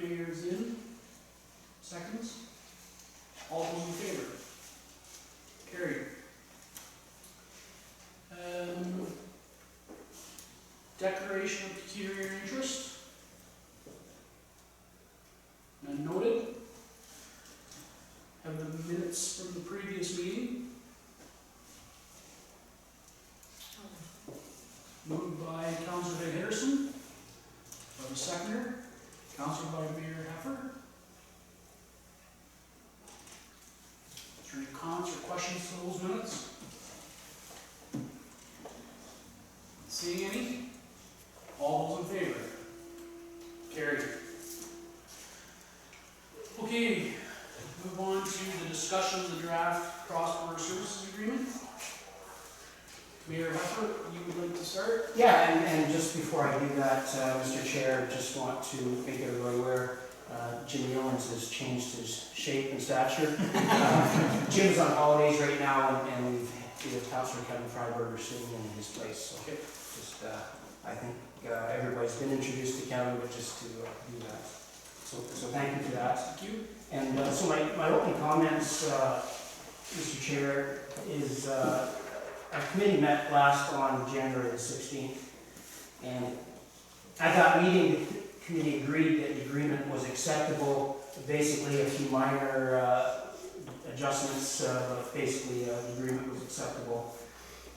Mayor's in. Seconds? All those in favor? Carried. Declaration of pecuniary interest. None noted. Have the minutes from the previous meeting. Moved by Councilor Henderson. Do I have a seconder? Councilor by Mayor Heffer. Is there any comments or questions to those minutes? Seeing any? All those in favor? Carried. Okay, move on to the discussion of the draft cross-border services agreement. Mayor Heffer, you would like to start? Yeah, and just before I do that, Mr. Chair, just want to make everybody aware, Jim Yeomans has changed his shape and stature. Jim's on holidays right now, and we have Councilor Kevin Freiberger sitting in his place. So Okay. just, I think everybody's been introduced to Kevin, but just to do that. So thank you for that. Thank you. And so my opening comments, Mr. Chair, is our committee met last on January the 16th, and at that meeting, the committee agreed that the agreement was acceptable. Basically, a few minor adjustments, but basically the agreement was acceptable.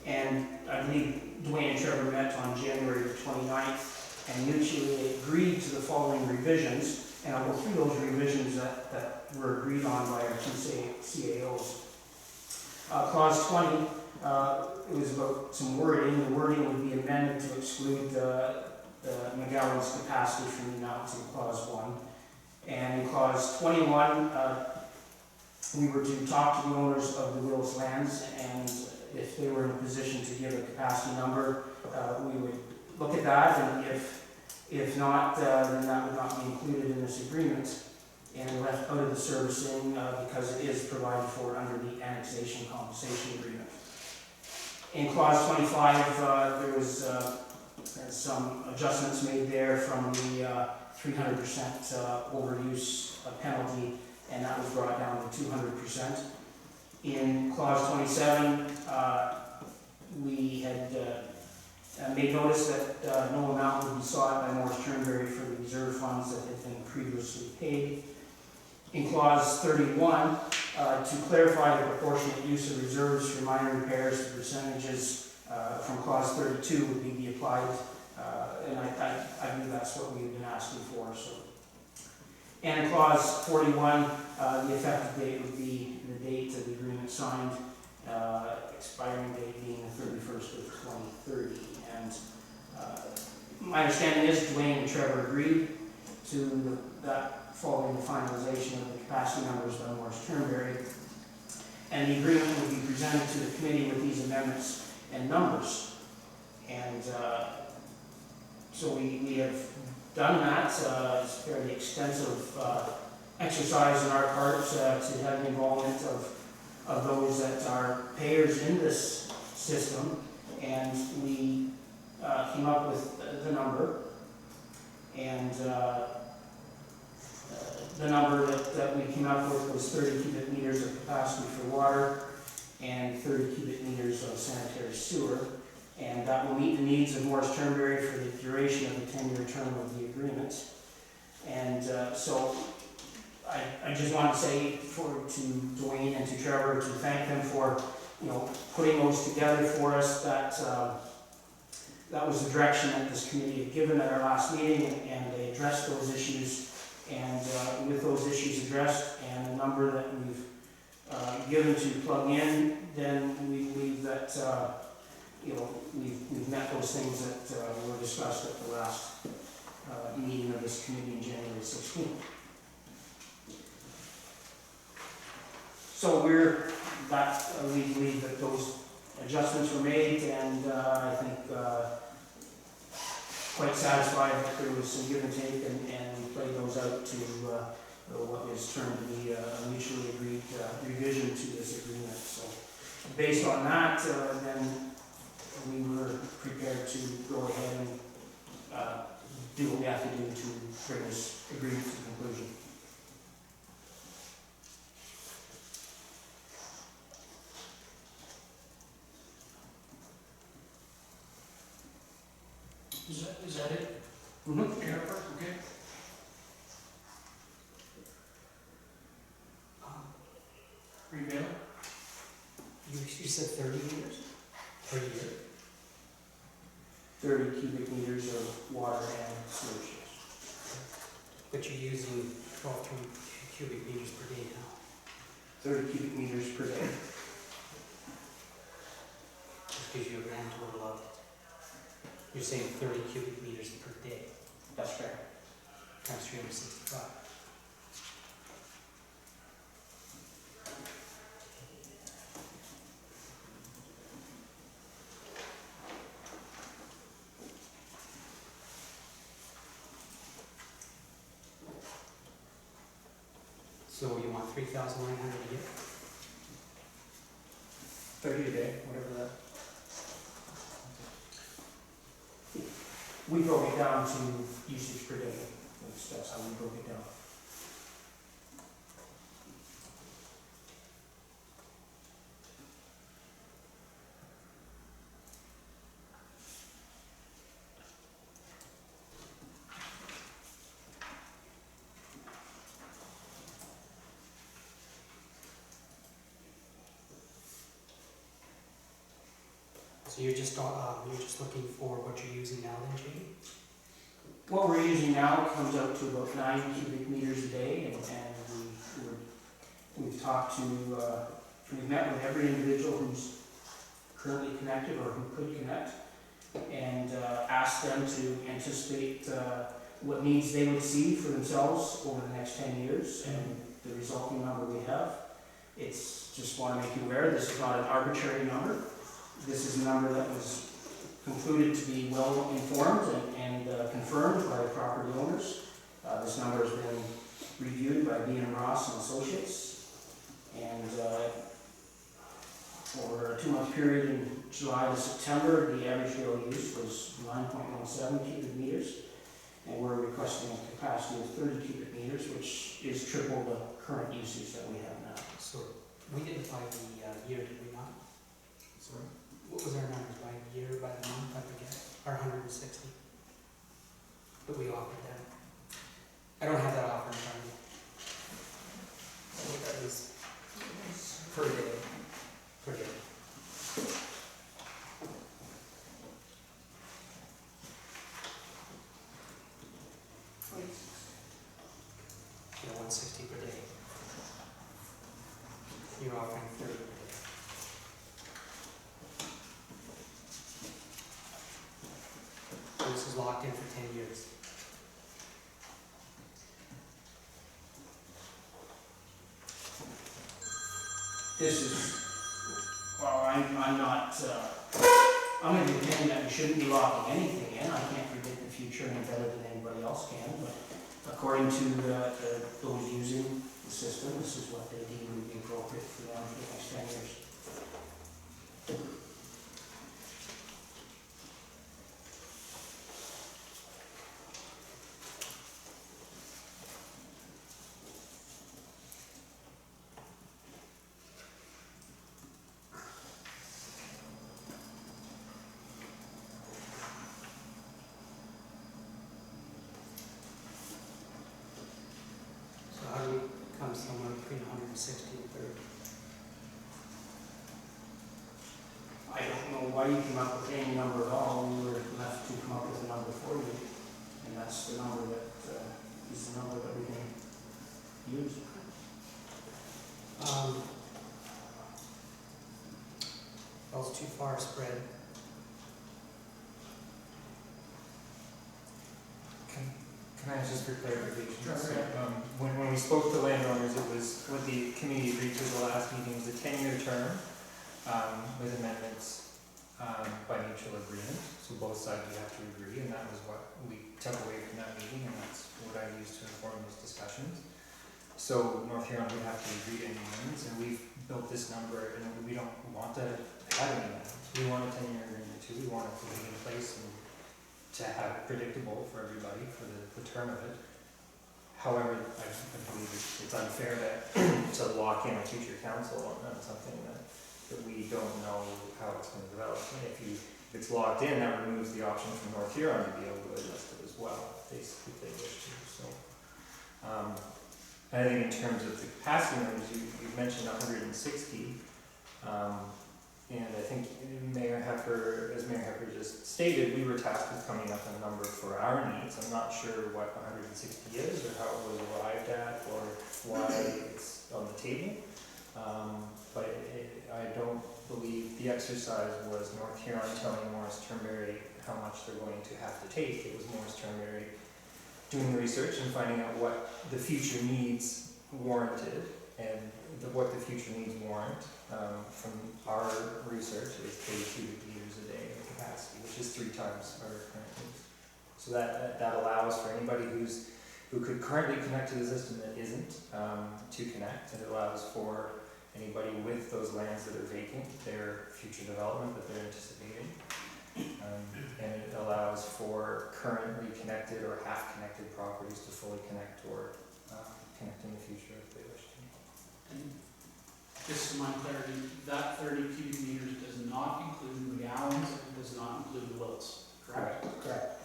And I believe Dwayne and Trevor met on January the 29th and mutually agreed to the following revisions. And I'll go through those revisions that were agreed on by our two CAOs. Clause 20, it was about some wording. The wording would be amended to exclude the McGowan's capacity from the amounts in Clause 1. And in Clause 21, we were to talk to the owners of the Wills lands, and if they were in a position to give a capacity number, we would look at that, and if not, then that would not be included in this agreement and left out of the servicing because it is provided for under the annexation compensation agreement. In Clause 25, there was some adjustments made there from the 300% overuse penalty, and that was brought down to 200%. In Clause 27, we had made notice that no amount would be sought by Morris Turnberry for the reserve funds that had been previously paid. In Clause 31, to clarify the proportionate use of reserves for minor repairs, the percentages from Clause 32 would be applied, and I believe that's what we've been asking for. So. And in Clause 41, the effective date would be the date of the agreement signed, expiring date being the 31st of 2030. And my understanding is Dwayne and Trevor agreed to that following the finalization of the capacity numbers by Morris Turnberry. And the agreement will be presented to the committee with these amendments and numbers. And so we have done that. It's a fairly extensive exercise on our part to have the involvement of those that are payers in this system. And we came up with the number. And the number that we came up with was 30 cubic meters of capacity for water and 30 cubic meters of sanitary sewer. And that will meet the needs of Morris Turnberry for the duration of the 10-year term of the agreement. And so I just want to say to Dwayne and to Trevor to thank them for putting those together for us. That was the direction that this committee had given at our last meeting, and they addressed those issues. And with those issues addressed and the number that we've given to plug in, then we believe that we've met those things that were discussed at the last meeting of this committee in January 16th. So we believe that those adjustments were made, and I think quite satisfied that there was some give and take, and we played those out to what is termed to be a mutually agreed revision to this agreement. So based on that, then we were prepared to go ahead and do what we have to do to bring this agreement to conclusion. Is that it? Mm-hmm. Jennifer, okay. Green Bailey? You said 30 meters per year? 30 cubic meters of water and sewage. But you're using 12 cubic meters per day now. 30 cubic meters per day. Just gives you a grand total of, you're saying 30 cubic meters per day, That's fair. times 365. So you want 3,900 a year? 30 a day, whatever that. We broke it down to usage per day. That's how we broke it down. So you're just looking for what you're using now then, Jamie? What we're using now comes out to about 9 cubic meters a day, and we've talked to, we've met with every individual who's currently connected or who could connect, and asked them to anticipate what needs they would see for themselves over the next 10 years, and the resulting number we have. It's just want to make you aware, this is not an arbitrary number. This is a number that was concluded to be well informed and confirmed by the property owners. This number has been reviewed by B&M Ross and Associates, and for a 2-month period in July to September, the average daily use was 9.17 cubic meters, and we're requesting a capacity of 30 cubic meters, which is triple the current usage that we have now. So we didn't buy the year, did we not? Sorry? What was our numbers by year, by the month, I forget? Our 160 that we offered them. I don't have that offer in front of me. I think that was per day. Per day. Yeah, 160 per day. You're offering 30 per day. This is locked in for 10 years. This is, well, I'm not, I'm going to contend that we shouldn't be locking anything in. I can't predict the future any better than anybody else can, but according to those using the system, this is what they deem would be appropriate for them for the next 10 years. So how do we come somewhere between 160 and 30? I don't know why you came up with any number at all. We were left to come up with a number for you, and that's the number that is the number that we can use. Well, it's too far spread. Can I ask just for clarification? Sure. So, when we spoke to landowners, it was what the committee agreed to at the last meeting was a 10-year term with amendments by mutual agreement. So both sides would have to agree, and that was what we took away from that meeting, and that's what I used to inform those discussions. So North Huron would have to agree to any amendments, and we've built this number, and we don't want to have any amendments. We want a 10-year agreement too. We want it to be in place and to have it predictable for everybody for the term of it. However, I believe it's unfair to lock in a future council on something that we don't know how it's going to develop. And if it's locked in, that removes the option for North Huron to be able to adjust it as well, if they wish to. So, I think in terms of the capacity numbers, you mentioned 160. And I think Mayor Heffer, as Mayor Heffer just stated, we were tasked with coming up with a number for our needs. I'm not sure what 160 is or how it was arrived at or why it's on the table. But I don't believe the exercise was North Huron telling Morris Turnberry how much they're going to have to take. It was Morris Turnberry doing the research and finding out what the future needs warranted and what the future needs warrant. From our research, is 30 cubic meters a day of capacity, which is 3 times our current needs. So that allows for anybody who could currently connect to the system that isn't to connect. It allows for anybody with those lands that are vacant, their future development that they're anticipating. And it allows for currently connected or half-connected properties to fully connect or connect in the future if they wish to. And just for my clarity, that 30 cubic meters does not include the gallons, and does not include the wells, correct? Correct.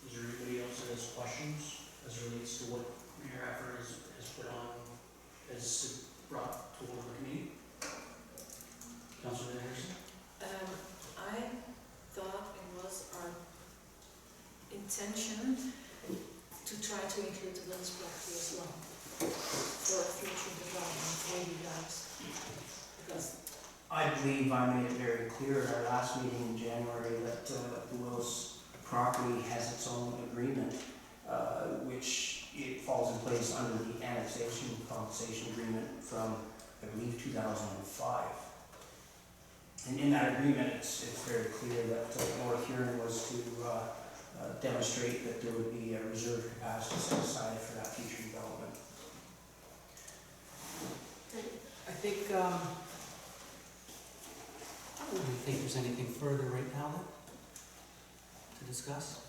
Is there anybody else that has questions as it relates to what Mayor Heffer has put on, has brought toward the committee? Councilor Anderson? I thought it was our intention to try to include the Wills property as well for future development for you guys. Because I believe I made it very clear at our last meeting in January that the Wills property has its own agreement, which it falls in place under the annexation compensation agreement from, I believe, 2005. And in that agreement, it's very clear that North Huron was to demonstrate that there would be a reserve capacity set aside for that future development. I think, I don't really think there's anything further right now to discuss.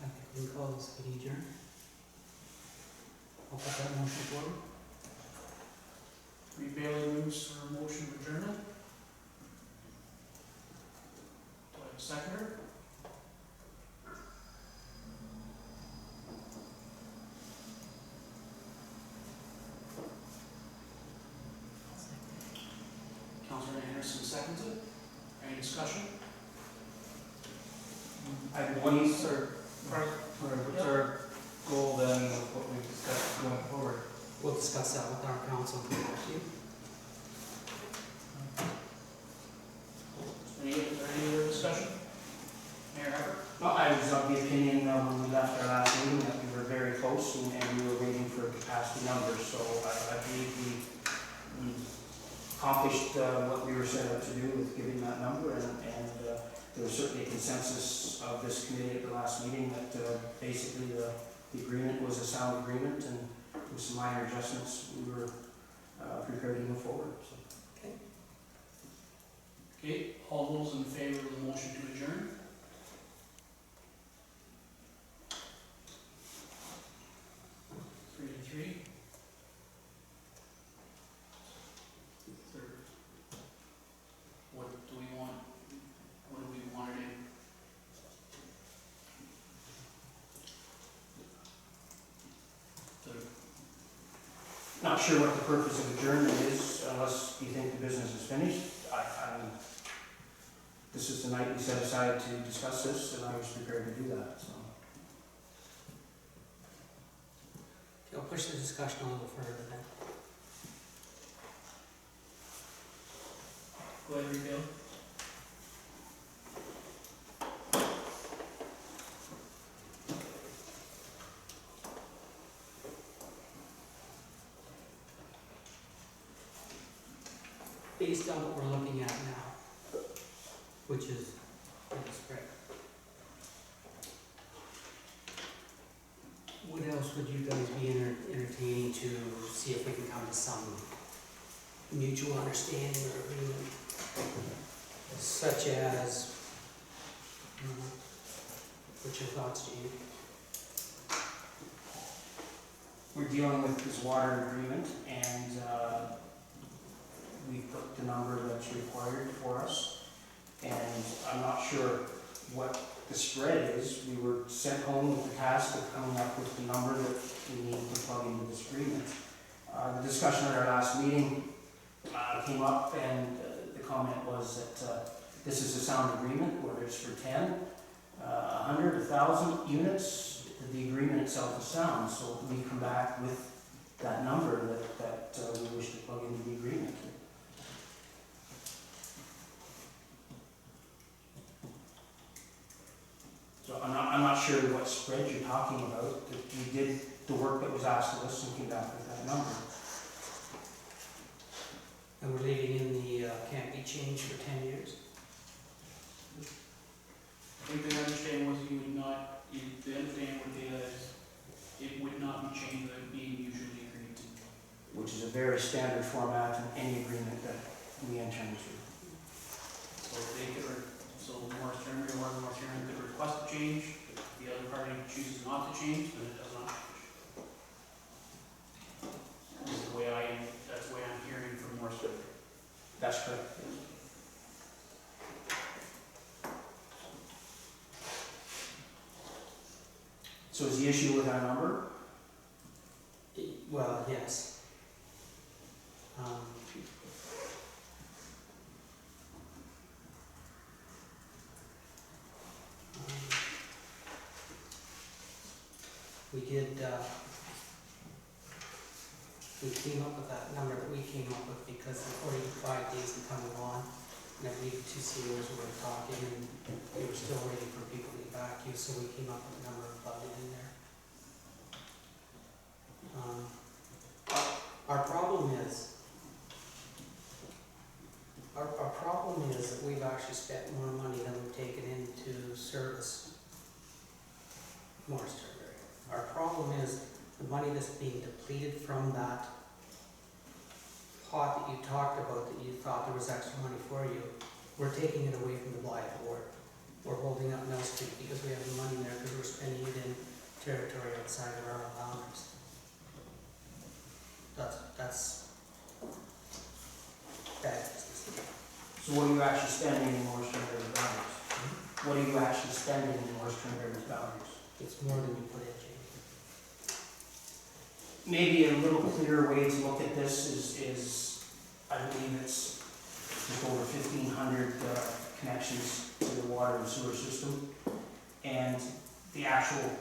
I think we can call this meeting adjourned. I'll put that motion forward. Reed Bailey moves for a motion of adjournment. Do I have a seconder? Councilor Anderson seconds it. Any discussion? I believe, What's our goal then with what we've discussed going forward? We'll discuss that with our council and come back to you. Any other discussion? Mayor Heffer? well, I was of the opinion when we left our last meeting that we were very close and we were waiting for capacity numbers. So I believe we accomplished what we were set out to do with giving that number, and there was certainly a consensus of this committee at the last meeting that basically the agreement was a sound agreement, and with some minor adjustments we were prepared to move forward. So. Okay, all those in favor of the motion to adjourn? Three to three. Third. What do we want? What do we want to do? Not sure what the purpose of adjournment is, unless you think the business is finished. This is the night we set aside to discuss this, and I was prepared to do that, so. I'll push the discussion a little further then. Go ahead, Reed Bailey. Based on what we're looking at now, which is spread. would you guys be entertaining to see if we can come to some mutual understanding or agreement? Such as, what's your thoughts, Jamie? We're dealing with this water agreement, and we put the number that's required for us. And I'm not sure what the spread is. We were sent home with the task of coming up with the number that we need to plug into this agreement. The discussion at our last meeting came up, and the comment was that this is a sound agreement, whether it's for 10, 100, 1,000 units. The agreement itself is sound, so we come back with that number that we wish to plug into the agreement. So I'm not sure what spread you're talking about. We did the work that was asked of us and came back with that number. And we're leaving in the can't be changed for 10 years? I think the understanding was you would not, the understanding would be that it would not be changed, that would be mutually agreed to. Which is a very standard format in any agreement that we enter into. So they could, so Morris Turnbury or Morris Turnbury could request a change, if the other party chooses not to change, then it does not change. That's the way I'm hearing from Morris Turnbury. That's correct. So is the issue with our number? Well, yes. We did, we came up with that number that we came up with because the 45 days had come along, and I believe the two CEOs were talking, and they were still waiting for people to get back to you, so we came up with a number and plugged it in there. Our problem is, our problem is that we've actually spent more money than we've taken into service Morris Turnbury. Our problem is the money that's being depleted from that pot that you talked about, that you thought there was extra money for you. We're taking it away from the Blythe Ward. We're holding up Mill Street because we have the money there because we're spending it in territory outside of our boundaries. That's bad business. So what are you actually spending in Morris Turnbury's boundaries? What are you actually spending in Morris Turnbury's boundaries? It's more than you put in, Jamie. Maybe a little clearer way to look at this is I believe it's just over 1,500 connections to the water and sewer system, and the actual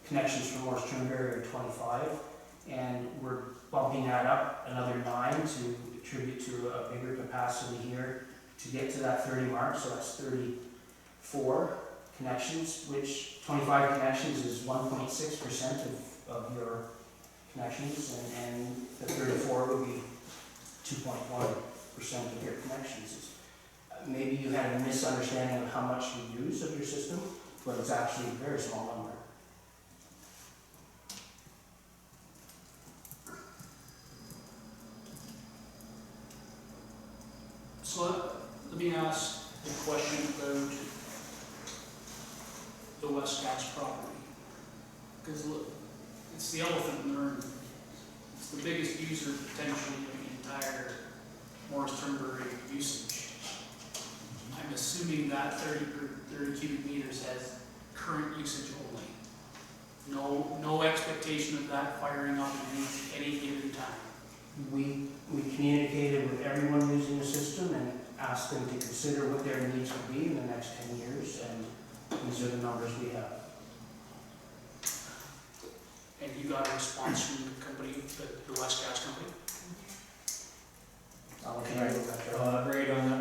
connections for Morris Turnbury are 25, and we're bumping that up another 9 to attribute to a bigger capacity here to get to that 30 mark, so that's 34 connections, which 25 connections is 1.6% of your connections, and the 34 would be 2.1% of your connections. Maybe you had a misunderstanding of how much you use of your system, but it's actually a very small number. So let me ask a question about the West Gas property. Because look, it's the elephant in the room. It's the biggest user potentially of the entire Morris Turnbury usage. I'm assuming that 30 cubic meters has current usage only. No expectation of that firing up at any given time. We communicated with everyone using the system and asked them to consider what their needs would be in the next 10 years, and these are the numbers we have. And you got a response from the company, the West Gas company? I'll let you Right. know that. I'll elaborate on that.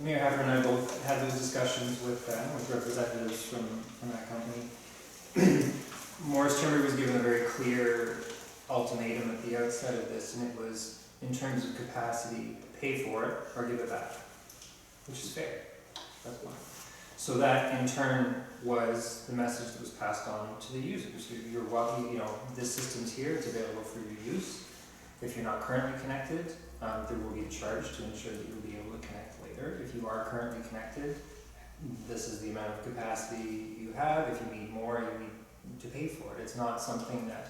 Mayor Heffer and I both had those discussions with representatives from that company. Morris Turnbury was given a very clear ultimatum at the outset of this, and it was, in terms of capacity, pay for it or give it back, which is fair. That's fine. So that in turn was the message that was passed on to the users. You're welcome, you know, this system's here, it's available for your use. If you're not currently connected, there will be a charge to ensure that you'll be able to connect later. If you are currently connected, this is the amount of capacity you have. If you need more, you need to pay for it. It's not something that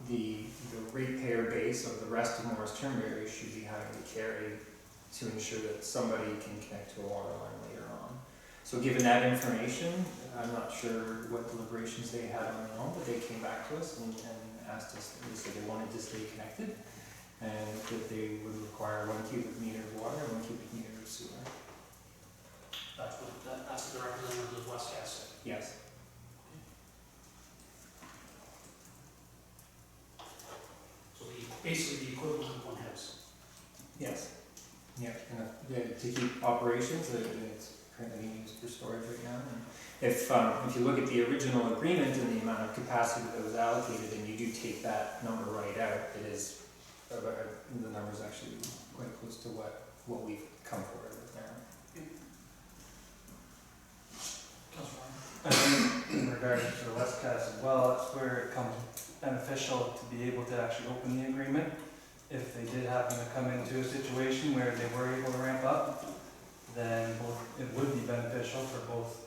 the ratepayer base of the rest of Morris Turnberry should be having to carry to ensure that somebody can connect to a water line later on. So given that information, I'm not sure what deliberations they had on their own, but they came back to us and asked us, they said they wanted to stay connected and that they would require 1 cubic meter of water and 1 cubic meter of sewer. That's what the representative of West Gas said. Yes. So basically the equivalent of one house. Yes. Yeah, and to keep operations, it's currently being used for storage right now. And if you look at the original agreement and the amount of capacity that was allocated, and you do take that number right out, it is the number's actually quite close to what we've come forward with now. I think in regards to the West Cast as well, that's where it comes beneficial to be able to actually open the agreement. If they did happen to come into a situation where they were able to ramp up, then it would be beneficial for both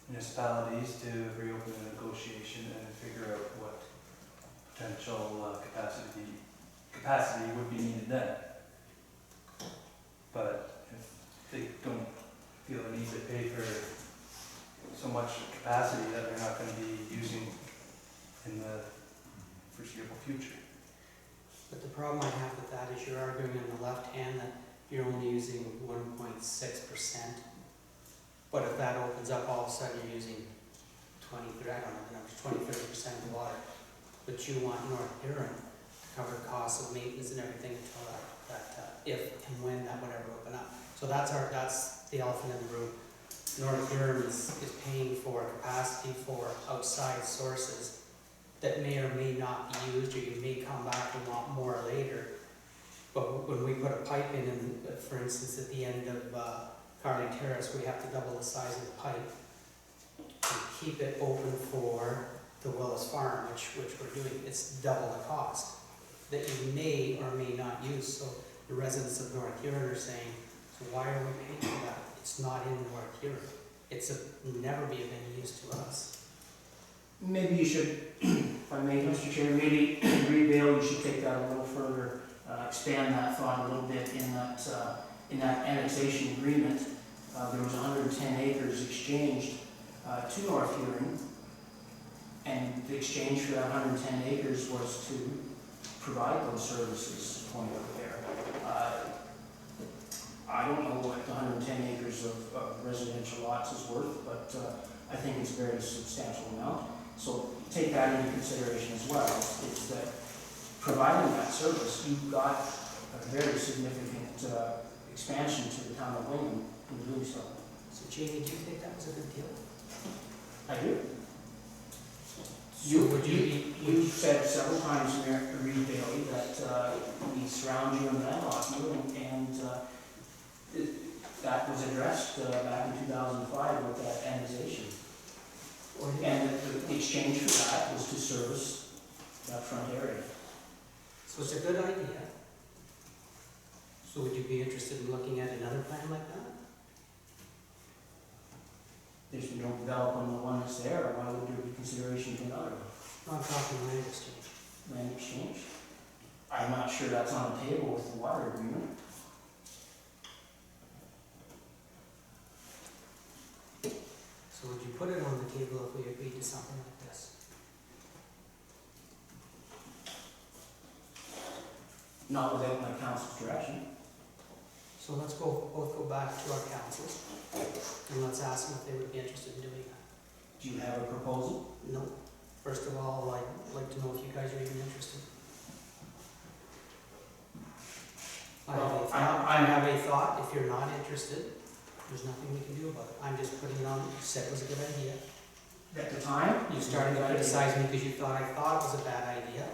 municipalities to reopen the negotiation and figure out what potential capacity would be needed then. But if they don't feel the need to pay for so much capacity that they're not going to be using in the foreseeable future. But the problem I have with that is you're arguing on the left hand that you're only using 1.6%. But if that opens up, all of a sudden you're using 20, I don't know the numbers, 20-30% of the water. But you want North Huron to cover the costs of maintenance and everything until that if and when that would ever open up. So that's the elephant in the room. North Huron is paying for capacity for outside sources that may or may not be used, or you may come back and want more later. But when we put a pipe in, for instance, at the end of Carling Terrace, we have to double the size of the pipe to keep it open for the Willis Farm, which we're doing. It's double the cost that you may or may not use. So the residents of North Huron are saying, so why are we paying for that? It's not in North Huron. It's never be of any use to us. Maybe you should, if I may, Mr. Chair, maybe Reed Vale, you should take that a little further, expand that thought a little bit in that annexation agreement. There was 110 acres exchanged to North Huron, and the exchange for that 110 acres was to provide those services point out there. I don't know what the 110 acres of residential lots is worth, but I think it's a very substantial amount. So take that into consideration as well. It's that providing that service, you've got a very significant expansion to the town of Wayne in doing so. So Jamie, do you think that was a good deal? I do. You've said several times, Mayor Reed Bailey, that we surround you in landlocked you, and that was addressed back in 2005 with that annexation. And the exchange for that was to service that front area. So it's a good idea. So would you be interested in looking at another plan like that? If you don't develop on the one that's there, why would there be consideration to another I'm talking land exchange. land exchange? I'm not sure that's on the table with the water agreement. So would you put it on the table if we agreed to something like this? Not without my council's direction. So let's both go back to our councils and let's ask them if they would be interested in doing that. Do you have a proposal? No. First of all, I'd like to know if you guys are even interested. I have a thought. If you're not interested, there's nothing we can do about it. I'm just putting it on, you said it was a good idea. At the time? You started to criticize me because you thought I thought it was a bad idea.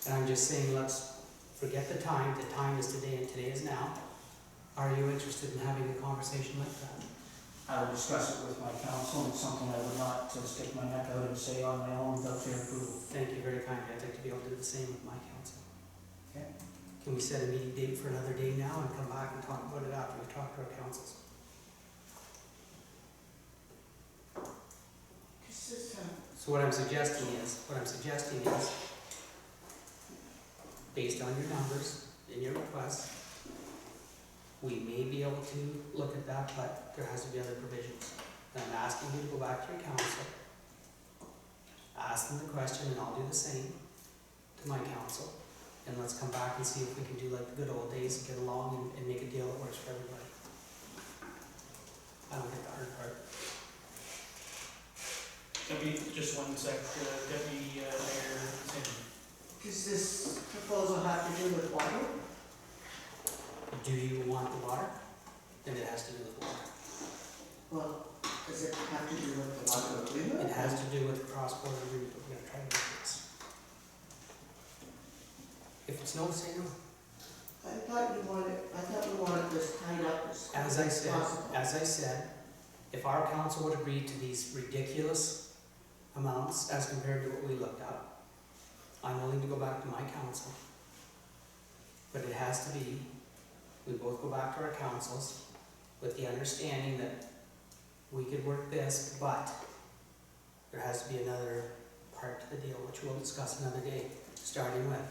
And I'm just saying, let's forget the time. The time is today and today is now. Are you interested in having a conversation like that? I will discuss it with my council, and it's something I would not stick my neck out and say on my own without their approval. Thank you very kindly. I'd like to be able to do the same with my council. Okay. Can we set a meeting date for another day now and come back and talk about it after we've talked to our councils? So what I'm suggesting is, based on your numbers and your requests, we may be able to look at that, but there has to be other provisions. And I'm asking you to go back to your council, ask them the question, and I'll do the same to my council. And let's come back and see if we can do like the good old days and get along and make a deal that works for everybody. I don't get the hard part. Just one sec, Deputy Mayor Zinn. Does this proposal have to do with water? Do you want the water? Then it has to do with water. Well, does it have to do with the water agreement? It has to do with the cross-border agreement, but we gotta try to make this. If it's no, say no. I thought we wanted this tied up as As quick I as said, possible. if our council would agree to these ridiculous amounts as compared to what we looked up, I'm willing to go back to my council. But it has to be, we both go back to our councils with the understanding that we could work this, but there has to be another part to the deal, which we'll discuss another day, starting with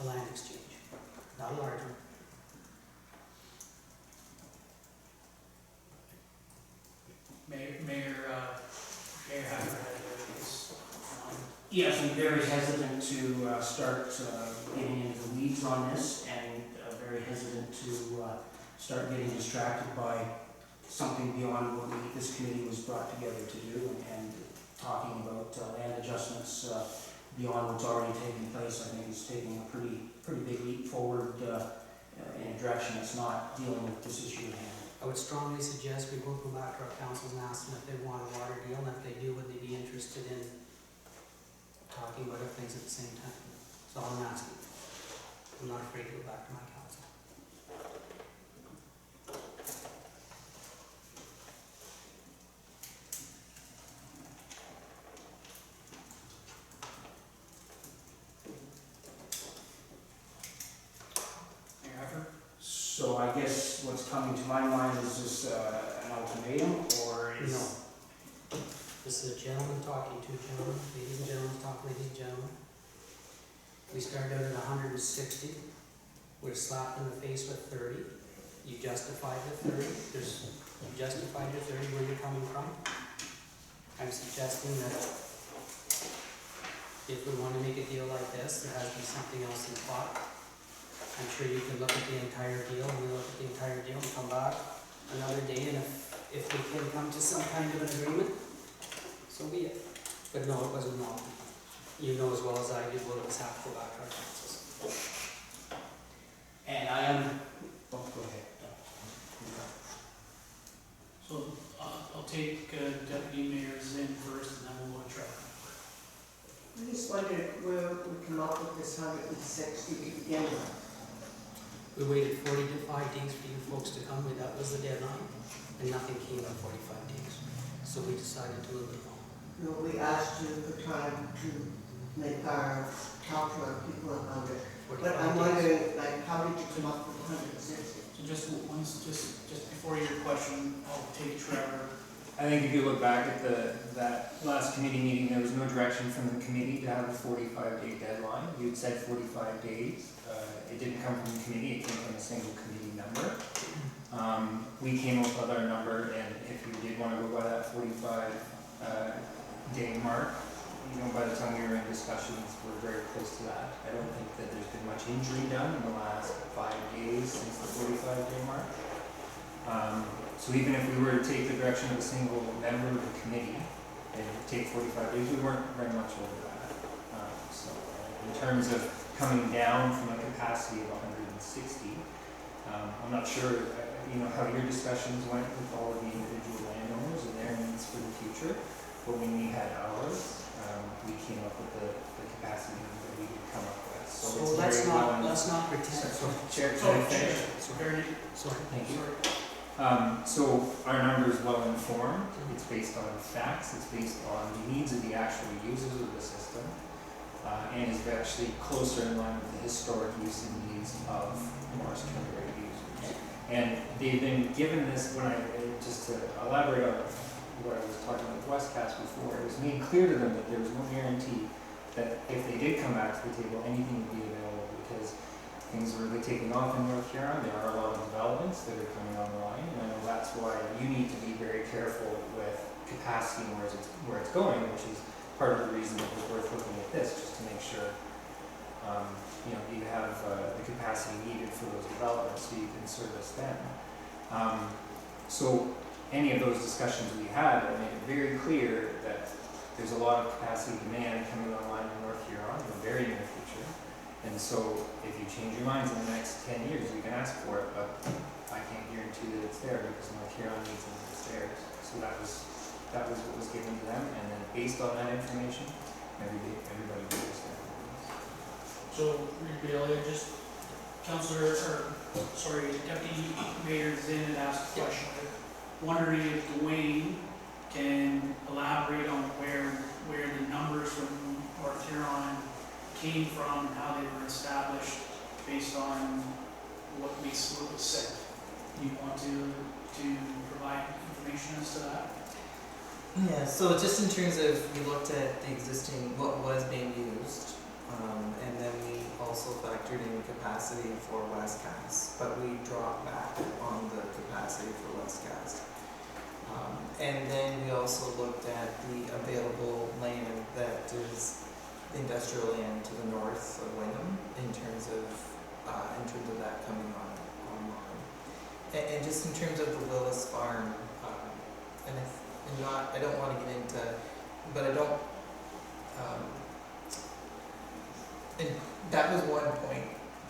a land exchange, not a large one. Mayor Hacker had this. Yes, I'm very hesitant to start getting into the weeds on this, and very hesitant to start getting distracted by something beyond what this committee was brought together to do, and talking about land adjustments beyond what's already taking place. I think it's taking a pretty big leap forward in a direction that's not dealing with this issue at hand. I would strongly suggest we both go back to our councils and ask them if they want a water deal, and if they do, would they be interested in talking about other things at the same time? That's all I'm asking. I'm not afraid to go back to my council. Mayor Hacker? So I guess what's coming to my mind is this an ultimatum, or is... No. This is a gentleman talking to a gentleman, ladies and gentlemen talking, ladies and gentlemen. We started out at 160. We're slapped in the face with 30. You justified the 30. You justified your 30 where you're coming from. I'm suggesting that if we want to make a deal like this, there has to be something else in the pot. I'm sure you can look at the entire deal, and we'll look at the entire deal and come back another day, and if we can come to some kind of an agreement, so be it. But no, it wasn't all. You know as well as I do, we'll just have to go back to our councils. And I am... Oh, go ahead. So I'll take Deputy Mayor Zinn first, and then we'll go to Trevor. I just wondered where we come up with this 160 to begin with. We waited 40 to 5 days for you folks to come, that was the deadline, and nothing came in 45 days. So we decided to move it on. You know, we asked you for time to talk to our people about it. 45 But I'm days. wondering, like, how did you come up with 160? So just before your question, I'll take Trevor. I think if you look back at that last committee meeting, there was no direction from the committee to have a 45-day deadline. You had said 45 days. It didn't come from the committee, it came from a single committee member. We came up with our number, and if you did want to go by that 45-day mark, you know, by the time we were in discussions, we're very close to that. I don't think that there's been much injury done in the last 5 days since the 45-day mark. So even if we were to take the direction of a single member of the committee and take 45 days, we weren't very much over that. So in terms of coming down from a capacity of 160, I'm not sure, you know, how your discussions went with all of the individual landowners and their needs for the future, but when we had ours, we came up with the capacity that we could come up with. So it's very well- let's not pretend. Chair, Oh, can I finish? Sorry. Sorry. Thank you. So our number is well informed, it's based on facts, it's based on the needs of the actual users of the system, and is actually closer in line with the historic use and needs of Morris Turnberry users. And they've been given this, just to elaborate on what I was talking with Westcast before, it was made clear to them that there was no guarantee that if they did come back to the table, anything would be available, because things are really taking off in North Huron. There are a lot of developments that are coming online, and I know that's why you need to be very careful with capacity and where it's going, which is part of the reason it was worth looking at this, just to make sure you have the capacity needed for those developments so you can service them. So any of those discussions we had, I made it very clear that there's a lot of capacity demand coming online in North Huron in the very near future. And so if you change your minds in the next 10 years, you can ask for it, but I can't guarantee that it's there because North Huron needs it and it's theirs. So that was what was given to them, and then based on that information, everybody understands. So, Bailey, just Deputy Mayor Zinn had asked a question. Wondering if Dwayne can elaborate on where the numbers from North Huron came from and how they were established based on what was said. Do you want to provide information as to that? Yeah, so just in terms of, we looked at the existing, what was being used, and then we also factored in capacity for Westcast, but we dropped back on the capacity for Westcast. And then we also looked at the available land that is the industrial land to the north of Wyndham in terms of that coming online. And just in terms of the Willis Farm, I don't want to get into, but I don't, and that was one point,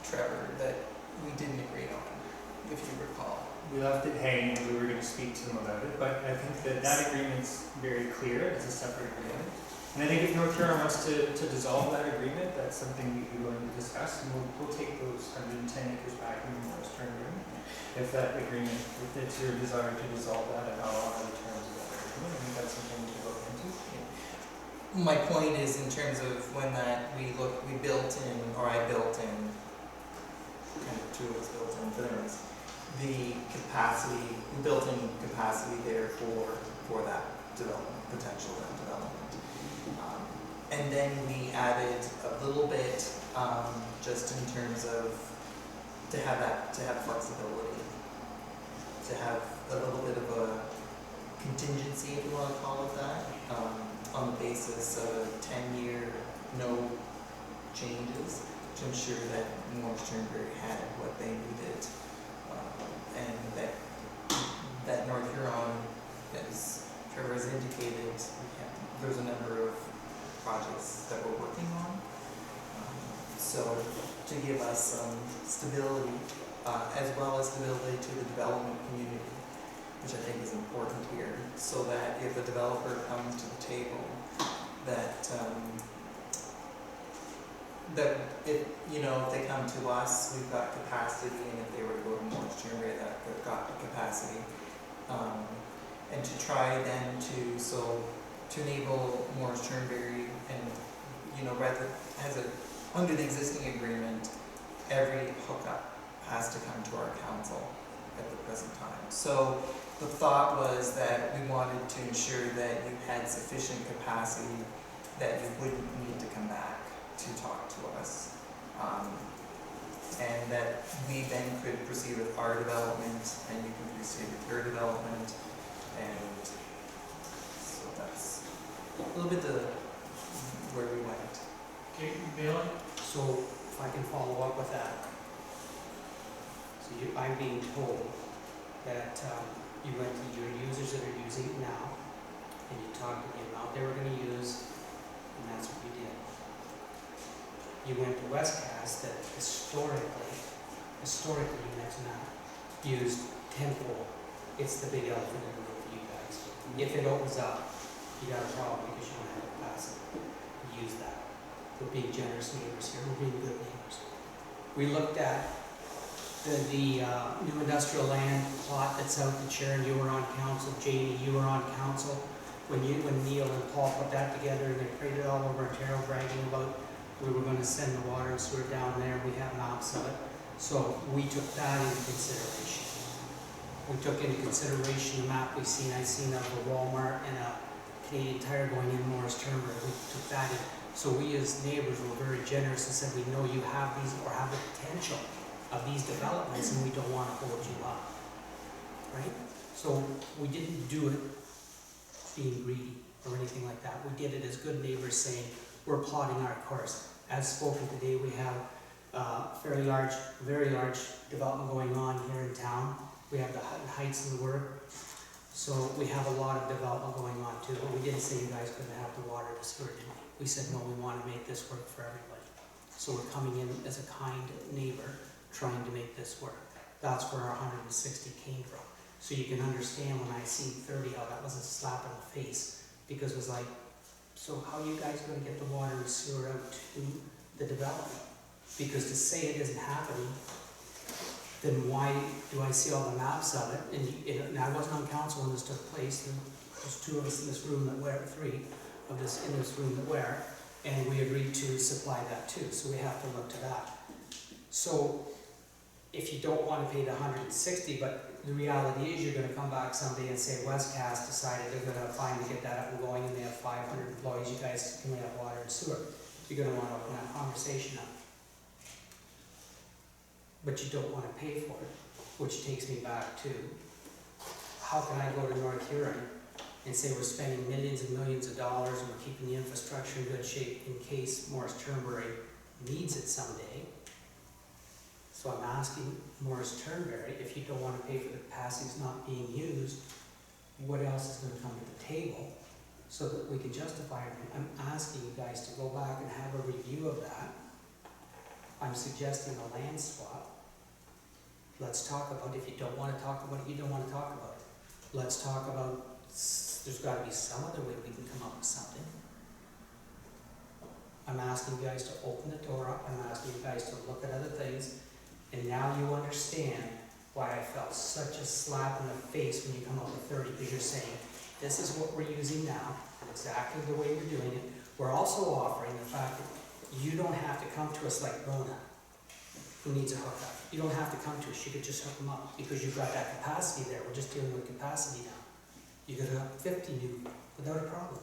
Trevor, that we didn't agree on, if you recall. We left it hanging and we were going to speak to them about it, but I think that agreement's very clear. It's a separate agreement. And I think if North Huron wants to dissolve that agreement, that's something we'd be willing to discuss, and we'll take those 110 acres back in the Morris Turnberry. If that agreement, if it's your desire to dissolve that and not honor the terms of that agreement, I think that's something we can look into. My point is in terms of when we built in, or I built in, kind of two was built in, but anyways, the capacity, we built in capacity there for that development, potential development. And then we added a little bit, just in terms of to have flexibility, to have a little bit of a contingency, if you want to call it that, on the basis of a 10-year no changes to ensure that Morris Turnberry had what they needed, and that North Huron, as Trevor has indicated, there's a number of projects that we're working on. So to give us some stability, as well as stability to the development community, which I think is important here, so that if a developer comes to the table, that if they come to us, we've got capacity, and if they were to go to Morris Turnberry, that they've got the capacity, and to try then to enable Morris Turnberry, and under the existing agreement, every hookup has to come to our council at the present time. So the thought was that we wanted to ensure that you had sufficient capacity that you wouldn't need to come back to talk to us. And that we then could proceed with our development, and you can proceed with your development. And so that's a little bit where we went. Okay, Bailey? So if I can follow up with that. So I'm being told that you went to your users that are using it now, and you talked to the amount they were going to use, and that's what you did. You went to Westcast that historically you mentioned that, used tenfold. It's the big elephant in the room for you guys. If it opens up, you got a problem because you don't have capacity. Use that. We're being generous neighbors here. We're being good neighbors. We looked at the new industrial land plot that's out, the Sharon, you were on council, Jamie, you were on council, when Neil and Paul put that together and they created all over Ontario bragging about we were gonna send the water and sewer down there, we have maps of it. So we took that into consideration. We took into consideration the map we've seen, I've seen of a Walmart and a Canadian Tire going in Morris Turnbury, we took that in. So we as neighbors were very generous and said, we know you have these, or have the potential of these developments, and we don't wanna hold you up, right? So we didn't do it being greedy or anything like that. We did it as good neighbors saying, we're plotting our course. As spoken today, we have very large development going on here in town. We have the Hutton Heights in the work. So we have a lot of development going on too, but we didn't say you guys couldn't have the water, the sewer, did we? We said, no, we want to make this work for everybody. So we're coming in as a kind neighbor, trying to make this work. That's where our 160 came from. So you can understand when I see 30, how that was a slap in the face, because it was like, so how are you guys going to get the water and sewer out to the development? Because to say it isn't happening, then why do I see all the maps of it? And I wasn't on council when this took place, and there's two of us in this room that were, three of us in this room that were, and we agreed to supply that too, so we have to look to that. So if you don't want to pay the 160, but the reality is you're going to come back someday and say Westcast decided they're going to finally get that up and going and they have 500 employees, you guys can have water and sewer. You're going to want to open that conversation up. But you don't want to pay for it, which takes me back to, how can I go to North Huron and say we're spending millions and millions of dollars and we're keeping the infrastructure in good shape in case Morris Turnbury needs it someday? So I'm asking Morris Turnbury, if you don't want to pay for the capacity that's not being used, what else is going to come to the table so that we can justify everything? I'm asking you guys to go back and have a review of that. I'm suggesting a land swap. Let's talk about it. If you don't want to talk about it, you don't want to talk about it. Let's talk about, there's got to be some other way we can come up with something. I'm asking you guys to open the door up. I'm asking you guys to look at other things. And now you understand why I felt such a slap in the face when you come up with 30, because you're saying, this is what we're using now, exactly the way we're doing it. We're also offering the fact that you don't have to come to us like Rona, who needs a hookup. You don't have to come to us, you could just hook them up, because you've got that capacity there. We're just dealing with capacity now. You could hook 50 new without a problem.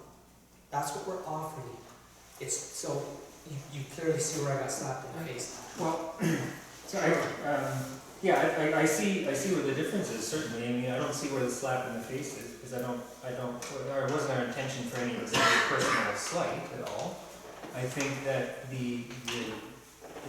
That's what we're offering you. It's, so, you clearly see where I got slapped in the face. Well, so I see where the difference is, certainly. I mean, I don't see where the slap in the face is, because it wasn't our intention for any personal slight at all. I think that the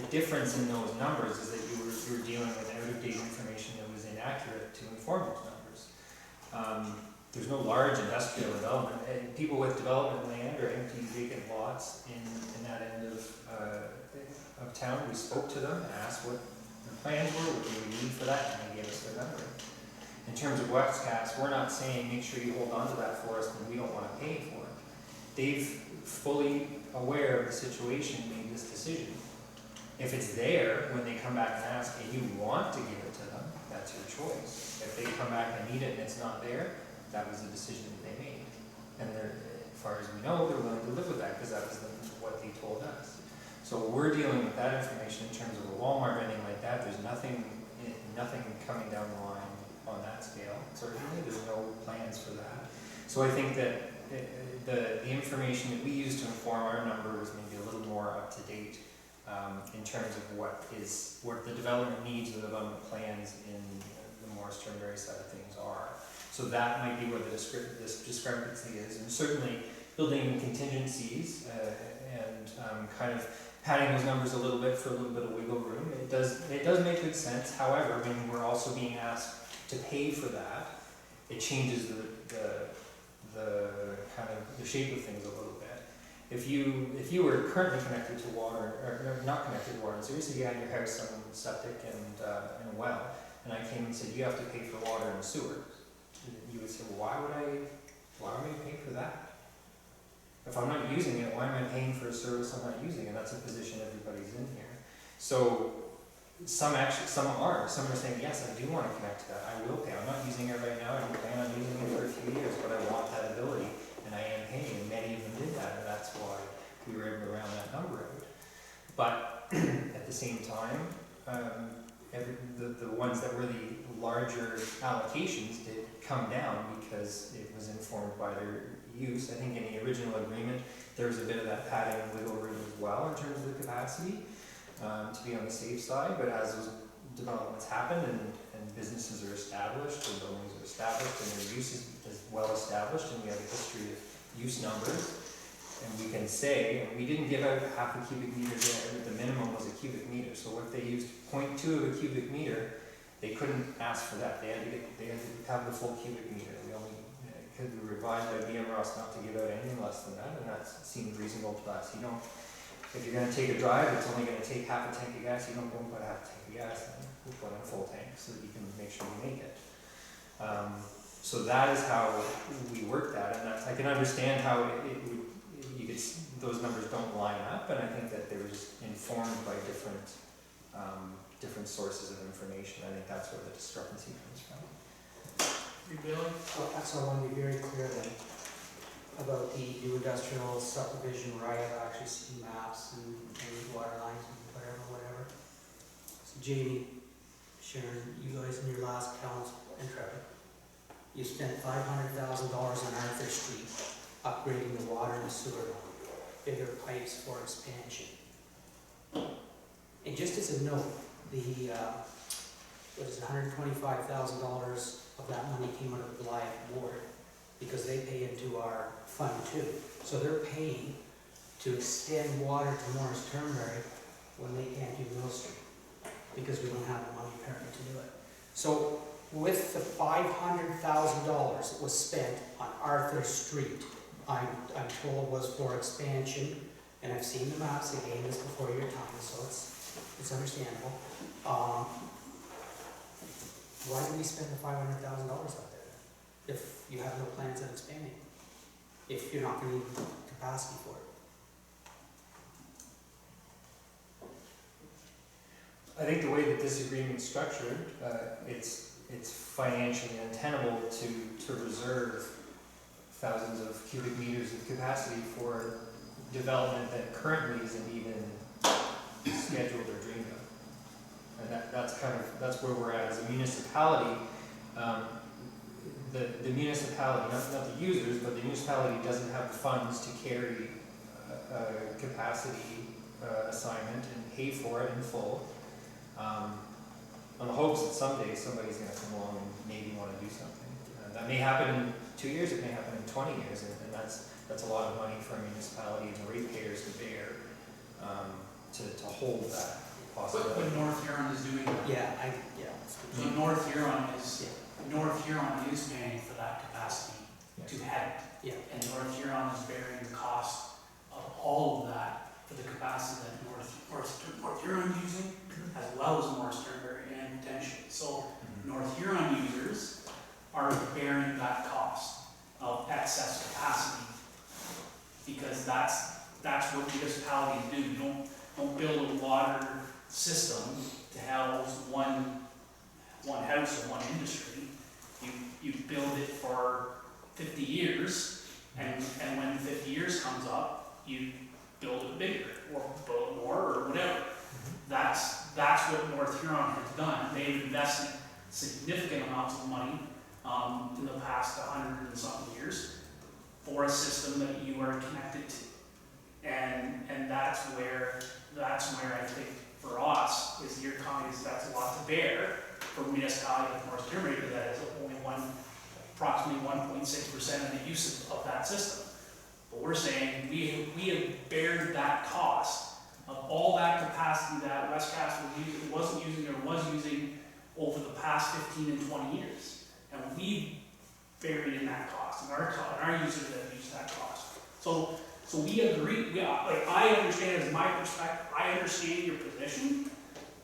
difference in those numbers is that you were dealing with out-of-date information that was inaccurate to inform those numbers. There's no large industrial development. And people with development land or empty vacant lots in that end of town, we spoke to them and asked what their plans were, what they would need for that, and they gave us their number. In terms of Westcast, we're not saying make sure you hold on to that for us when we don't want to pay for it. They've fully aware of the situation made this decision. If it's there when they come back and ask and you want to give it to them, that's your choice. If they come back and need it and it's not there, that was the decision that they made. And as far as we know, they're willing to live with that because that was what they told us. So we're dealing with that information in terms of a Walmart or anything like that. There's nothing coming down the line on that scale. Certainly, there's no plans for that. So I think that the information that we used to inform our number was maybe a little more up to date in terms of what the development needs and the development plans in the Morris Turnbury side of things are. So that might be where this discrepancy is, and certainly building in contingencies and kind of padding those numbers a little bit for a little bit of wiggle room. It does make good sense. However, when we're also being asked to pay for that, it changes the kind of the shape of things a little bit. If you were currently connected to water, or not connected to water, so you had your house on septic and a well, and I came and said you have to pay for water and sewer, you would say, well, why would I pay for that? If I'm not using it, why am I paying for a service I'm not using? And that's a position everybody's in here. So some are saying, yes, I do wanna connect to that, I will pay, I'm not using it right now, I don't plan on using it for a few years, but I want that ability, and I am paying, and many of them did that, and that's why we were able to round that number out. But at the same time, the ones that were the larger allocations did come down because it was informed by their use. I think in the original agreement, there was a bit of that padding and wiggle room as well in terms of the capacity, to be on the safe side, but as those developments happen and businesses are established, and buildings are established, and their use is well established, and we have a history of use numbers, and we can say, and we didn't give out half a cubic meter there, the minimum was a cubic meter, so if they used 0.2 of a cubic meter, they couldn't ask for that, they had to have the full cubic meter. We only could be revised by BMROS not to give out anything less than that, and that seemed reasonable to us. You don't, if you're gonna take a drive, it's only gonna take half a tank of gas, you don't go and put half a tank of gas in, you put in a full tank so that you can make sure you make it. So that is how we work that, and that's, I can understand how it would, those numbers don't line up, and I think that they were just informed by different sources of information. I think that's where the discrepancy comes from. You, Billy? So I want to be very clear then about the new industrial subdivision where I have actually seen maps and water lines and whatever. So Jamie, Sharon, you guys in your last council, and Trevor, you spent $500,000 on Arthur Street upgrading the water and the sewer, bigger pipes for expansion. And just as a note, the $125,000 of that money came out of the Blythe Ward because they pay into our fund too. So they're paying to extend water to Morris Turnberry when they can't do Mill Street because we don't have the money apparently to do it. So with the $500,000 that was spent on Arthur Street, I'm told was for expansion, and I've seen the maps again, this before your time, so it's understandable. Why do we spend the $500,000 out there if you have no plans on expanding? If you're not going to need capacity for it? I think the way that this agreement's structured, it's financially untenable to reserve thousands of cubic meters of capacity for development that currently isn't even scheduled or dreamed of. And that's where we're at as a municipality. The municipality, not the users, but the municipality doesn't have the funds to carry a capacity assignment and pay for it in full. On the hopes that someday somebody's going to come along and maybe want to do something. That may happen in 2 years, it may happen in 20 years, and that's a lot of money for a municipality and the ratepayers to bear, to hold that possibility. What North Huron is doing, so North Huron is paying for that capacity to head. Yeah. And North Huron is bearing the cost of all of that for the capacity that North Huron using, as well as Morris Turnberry and potentially. So North Huron users are bearing that cost of excess capacity because that's what municipalities do. You don't build a water system to house one house or one industry. You build it for 50 years, and when 50 years comes up, you build it bigger or build more or whatever. That's what North Huron has done. They've invested significant amounts of money in the past 100 and something years for a system that you are connected to, and that's where I think for us is your companies, that's a lot to bear for a municipality like Morris Turnberry, because that is only approximately 1.6% of the usage of that system. But we're saying we have bared that cost of all that capacity that Westcast was using over the past 15 and 20 years. And we buried in that cost, and our users have used that cost. So we agree, I understand as my perspective, I understand your position,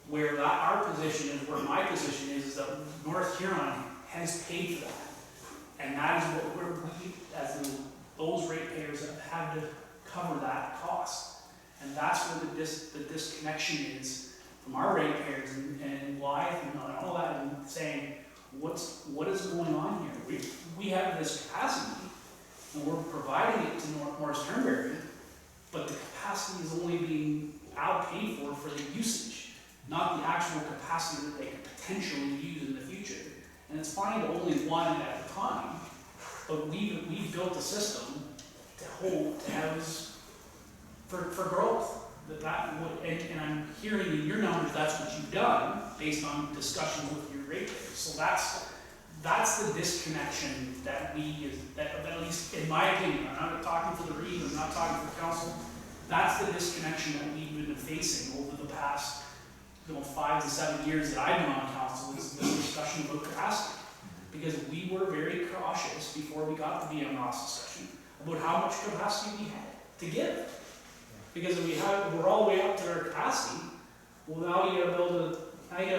where our position is, where my position is that North Huron has paid for that. And that is what those ratepayers have had to cover that cost. And that's where the disconnection is from our ratepayers and Blythe and all that, and saying, what is going on here? We have this capacity, and we're providing it to Morris Turnberry, but the capacity is only being paid for the usage, not the actual capacity that they could potentially use in the future. And it's fine to only one at a time, but we've built a system to house for growth. And I'm hearing in your numbers that's what you've done based on discussions with your ratepayers. So that's the disconnection that at least in my opinion, I'm not talking for the REIT, I'm not talking for council, that's the disconnection that we've been facing over the past 5 to 7 years that I've been on council, is this discussion about capacity. Because we were very cautious before we got the BM Ross discussion about how much capacity we had to give. Because we're all the way up to our capacity. Well, now you gotta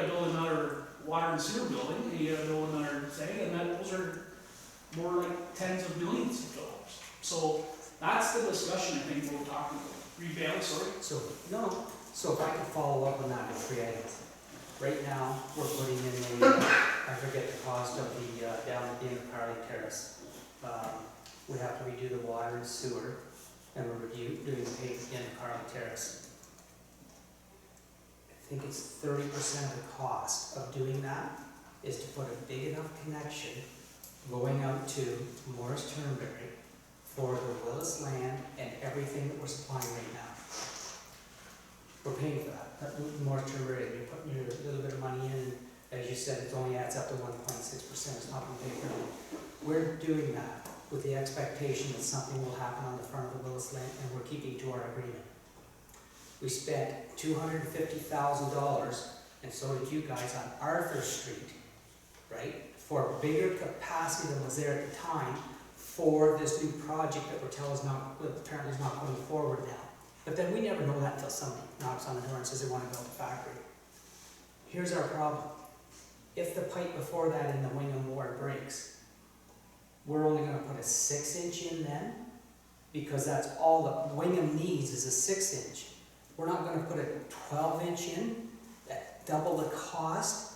build another water and sewer building, and you gotta build another thing, and those are more like tens of millions of dollars. So that's the discussion I think we're talking about. Reed Bailey, sorry. So if I could follow up on that with 3 items. Right now, we're putting in I forget the cost of the, down at the end of Carly Terrace. We have to redo the water and sewer, and we're doing the pavement at the end of Carly Terrace. I think it's 30% of the cost of doing that is to put a big enough connection going out to Morris Turnberry for the Willis land and everything that we're supplying right now. We're paying for that. Morris Turnberry, you're putting your little bit of money in, as you said, it only adds up to 1.6%, it's not going to pay for everything. We're doing that with the expectation that something will happen on the front of the Willis land, and we're keeping to our agreement. We spent $250,000, and so did you guys, on Arthur Street, right? For bigger capacity than was there at the time for this new project that apparently is not going forward now. But then we never know that until somebody knocks on the door and says they want to build a factory. Here's our problem. If the pipe before that in the Wingham Ward breaks, we're only going to put a 6-inch in then, because that's all that Wingham needs is a 6-inch. We're not going to put a 12-inch in, at double the cost,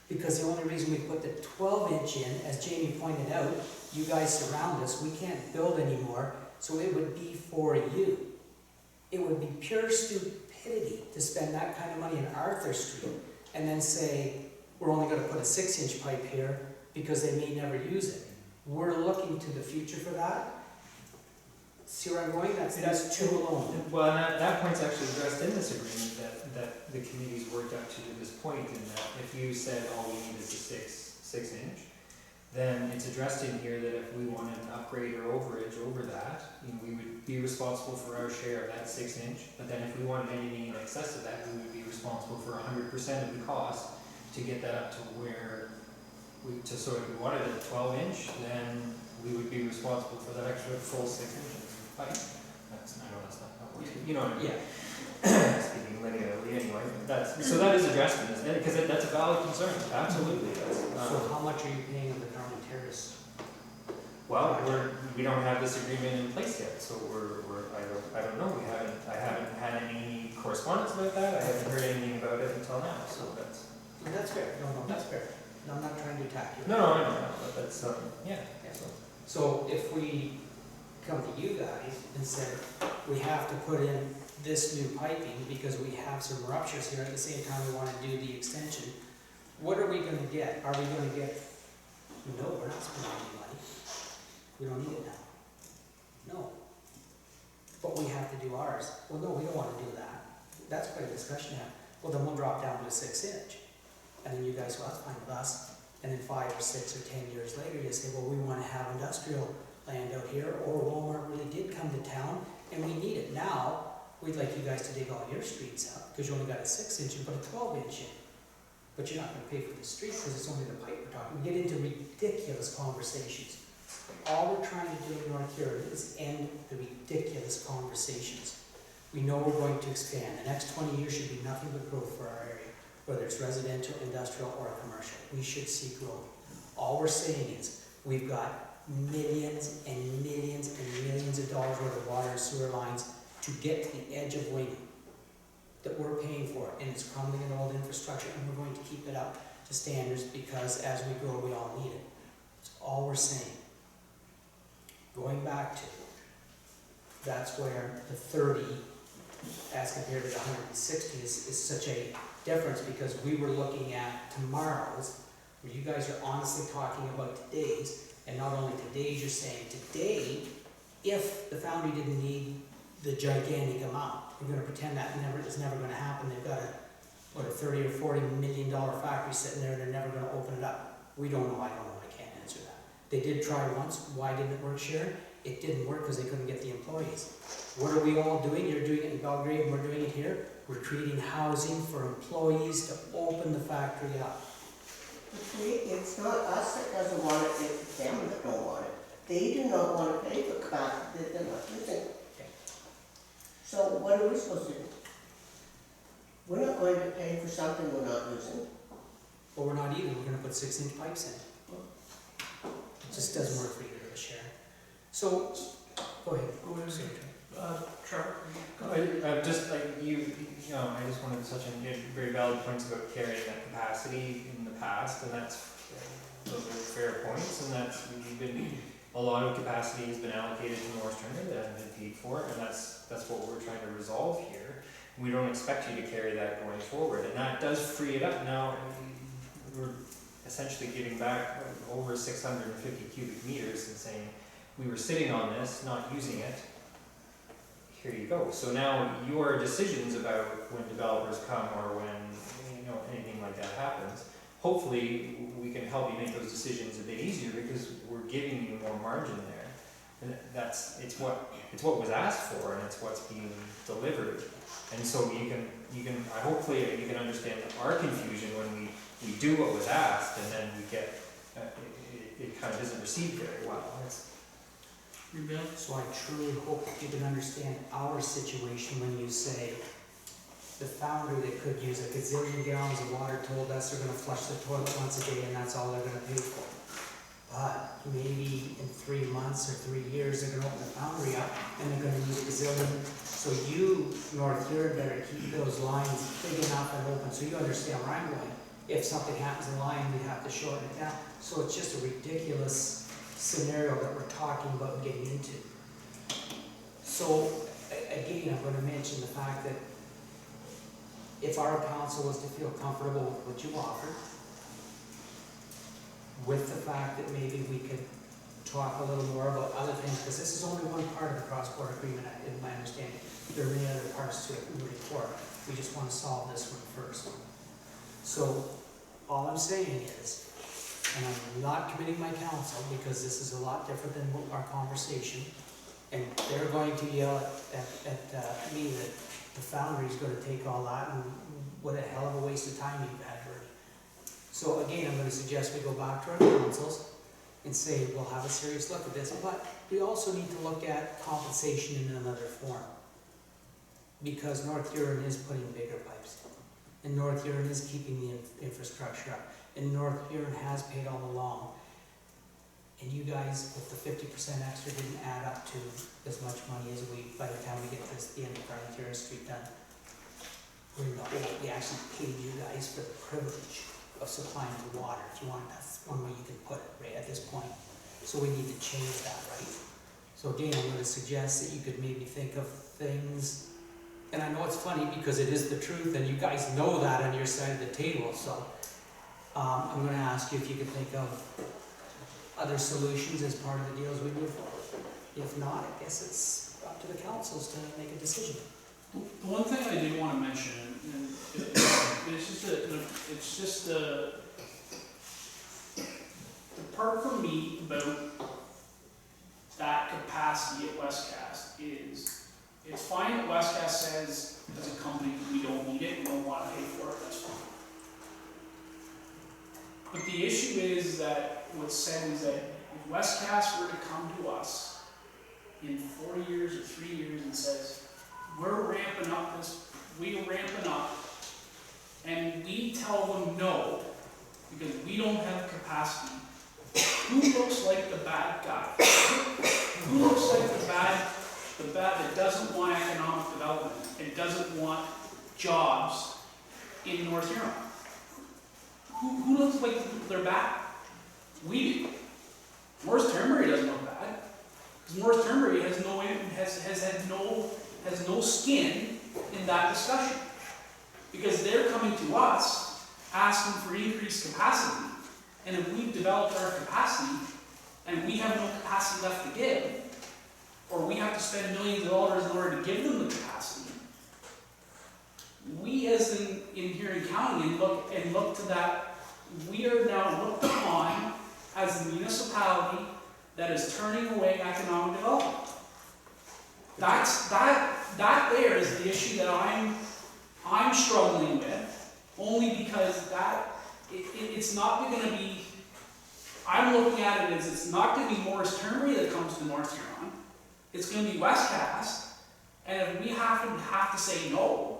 because the only reason we put the 12-inch in, as Jamie pointed out, you guys surround us, we can't build anymore, so it would be for you. It would be pure stupidity to spend that kind of money in Arthur Street and then say, we're only going to put a 6-inch pipe here because they may never use it. We're looking to the future for that. See where I'm going? That's two alone. Well, and that point's actually addressed in this agreement that the committee's worked up to this point, in that if you said all we need is a 6-inch, then it's addressed in here that if we wanted an upgrade or overage over that, we would be responsible for our share of that 6-inch. But then if we wanted anything in excess of that, we would be responsible for 100% of the cost to get that up to where so if we wanted a 12-inch, then we would be responsible for that extra full 6 inches of pipe. I know that's not how it works, but you know what I mean? Yeah. Speaking linearly anyway, so that is addressed in this, because that's a valid concern, absolutely. So how much are you paying on the Carmen Terrace? Well, we don't have this agreement in place yet, so I don't know, I haven't had any correspondence about that, I haven't heard anything about it until now, so that's. That's fair. No, that's fair. No, I'm not trying to attack you. No, I know, but that's, yeah. So if we come to you guys and say, we have to put in this new piping because we have some ruptures here, at the same time we want to do the extension, what are we going to get? Are we going to get, no, we're not spending any money. We don't need it now. No. But we have to do ours. Well, no, we don't want to do that. That's quite a discussion to have. Well, then we'll drop down to a 6-inch. And then you guys, well, that's fine with us. And then 5 or 6 or 10 years later, you say, well, we want to have industrial land out here, or Walmart really did come to town and we need it. Now, we'd like you guys to dig all your streets out because you only got a 6-inch and put a 12-inch in. But you're not going to pay for the street because it's only the pipe we're talking. We get into ridiculous conversations. All we're trying to do in North Carolina is end the ridiculous conversations. We know we're going to expand. The next 20 years should be nothing but growth for our area, whether it's residential, industrial, or commercial. We should see growth. All we're saying is we've got millions and millions and millions of dollars worth of water and sewer lines to get to the edge of Wingham. that we're paying for, and it's crumbling in old infrastructure, and we're going to keep it up to standards because as we grow, we all need it. That's all we're saying. Going back to, that's where the 30 as compared to the 160 is such a difference, because we were looking at tomorrow's, where you guys are honestly talking about today's, and not only today's, you're saying today, if the foundry didn't need the gigantic amount, we're gonna pretend that is never gonna happen. They've got a 30 or 40 million dollar factory sitting there, and they're never gonna open it up. We don't know, I don't know, I can't answer that. They did try once, why didn't it work, Sharon? It didn't work because they couldn't get the employees. What are we all doing? You're doing it in Belgrade, and we're doing it here. We're creating housing for employees to open the factory up. But see, it's not us that doesn't want it, it's them that don't want it. They do not want to pay for capacity that they're not using. Okay. So what are we supposed to do? We're not going to pay for something we're not using. But we're not either. We're gonna put 6-inch pipes in. It just doesn't work for either of us, Sharon. So, go ahead. Sorry. Trevor? Just like you know, I just wanted to touch on very valid points about carrying that capacity in the past, and those are fair points, and a lot of capacity has been allocated to North Turner that hasn't been paid for, and that's what we're trying to resolve here. We don't expect you to carry that going forward, and that does free it up. Now, we're essentially giving back over 650 cubic meters and saying, we were sitting on this, not using it, here you go. So now your decisions about when developers come or when anything like that happens, hopefully we can help you make those decisions a bit easier because we're giving you more margin there. And it's what was asked for, and it's what's being delivered. And so you can hopefully you can understand our confusion when we do what was asked and then we get it kind of isn't received very well. So I truly hope that you can understand our situation when you say the foundry that could use a gazillion gallons of water told us they're gonna flush the toilet once a day and that's all they're gonna pay for. But maybe in 3 months or 3 years, they're gonna open the foundry up and they're gonna use a gazillion. So you, North Huron, better keep those lines big enough and open so you understand where I'm going. If something happens in the line, we have to shorten it down. So it's just a ridiculous scenario that we're talking about getting into. So again, I'm going to mention the fact that if our council was to feel comfortable with what you offered, with the fact that maybe we could talk a little more about other things, because this is only one part of the cross-border agreement, in my understanding. There are many other parts to it moving forward. We just want to solve this one first. So all I'm saying is, and I'm not committing my counsel because this is a lot different than our conversation, and they're going to yell at me that the foundry is going to take all that, and what a hell of a waste of time you've had already. So again, I'm going to suggest we go back to our councils and say we'll have a serious look at this, but we also need to look at compensation in another form, because North Huron is putting bigger pipes in, and North Huron is keeping the infrastructure up. And North Huron has paid all along. And you guys, with the 50% extra, didn't add up to as much money as by the time we get to the end of Frontier Street done. We're in the hole. We actually paid you guys for the privilege of supplying the water. If you want, that's one way you can put it, right, at this point. So we need to change that, right? So again, I'm going to suggest that you could maybe think of things, and I know it's funny because it is the truth, and you guys know that on your side of the table, so I'm going to ask you if you could think of other solutions as part of the deals we move forward. If not, I guess it's up to the councils to make a decision. The one thing I did want to mention, and it's just the part for me about that capacity at Westcast is, it's fine that Westcast says as a company we don't need it, we don't want to pay for it, that's fine. But the issue is that what's said is that if Westcast were to come to us in 4 years or 3 years and says, we're ramping up this, we're ramping up, and we tell them no, because we don't have capacity, who looks like the bad guy? Who looks like the bad that doesn't want economic development and doesn't want jobs in North Huron. Who looks like they're bad? We do. Morris Turnberry doesn't look bad, because Morris Turnberry has no skin in that discussion, because they're coming to us asking for increased capacity, and if we've developed our capacity and we have no capacity left to give, or we have to spend millions of dollars in order to give them the capacity, we as in Huron County and look to that, we are now looked upon as a municipality that is turning away economic development. That there is the issue that I'm struggling with, only because it's not going to be, I'm looking at it as it's not going to be Morris Turnberry that comes to North Huron, it's going to be Westcast, and if we have to say no,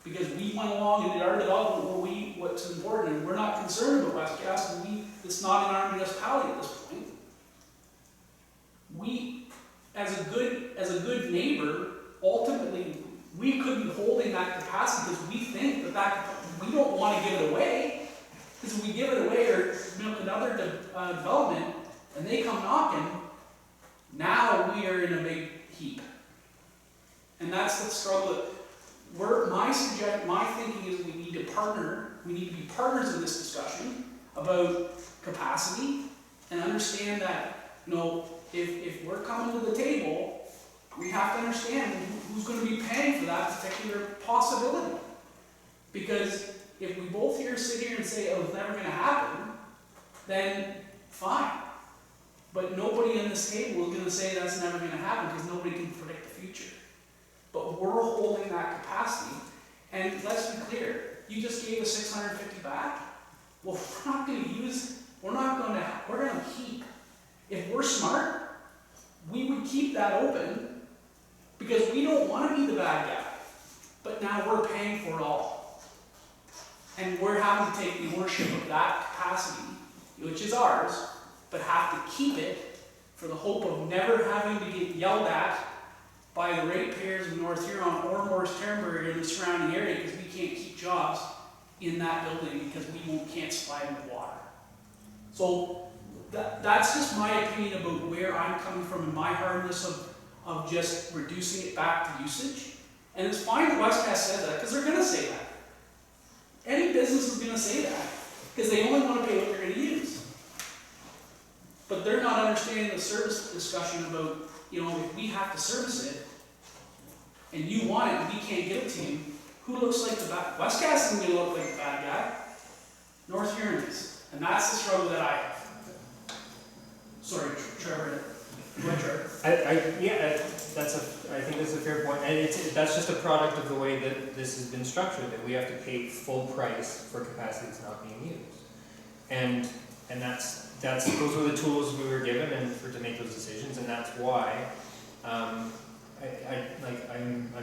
because we went along and did our development what's important, and we're not concerned about Westcast, and it's not in our municipality at this point. We, as a good neighbor, ultimately, we could be holding that capacity because we think that we don't want to give it away. Because if we give it away or another development, and they come knocking, now we are in a big heap. And that's the struggle. My thinking is we need to partner. We need to be partners in this discussion about capacity, and understand that, if we're coming to the table, we have to understand who's going to be paying for that particular possibility. Because if we both sit here and say, oh, it's never going to happen, then fine. But nobody on this table is going to say that's never going to happen, because nobody can predict the future. But we're holding that capacity, and let's be clear, you just gave us 650 back. Well, we're going to keep. If we're smart, we would keep that open, because we don't want to be the bad guy. But now we're paying for it all. And we're having to take the ownership of that capacity, which is ours, but have to keep it for the hope of never having to get yelled at by the ratepayers of North Huron or Morris Turnberry or the surrounding area, because we can't keep jobs in that building because we can't supply them with water. So that's just my opinion about where I'm coming from and my hardness of just reducing it back to usage. And it's fine that Westcast says that, because they're going to say that. Any business is going to say that, because they only want to pay what they're going to use. But they're not understanding the service discussion about, if we have to service it, and you want it and we can't give it to you, who looks like the bad? Westcast isn't going to look like the bad guy. North Huron is. And that's the struggle that I have. Sorry, Trevor. Go ahead, Trevor. I think that's a fair point, and that's just a product of the way that this has been structured, that we have to pay full price for capacity that's not being used, and those were the tools we were given to make those decisions, and that's why I'm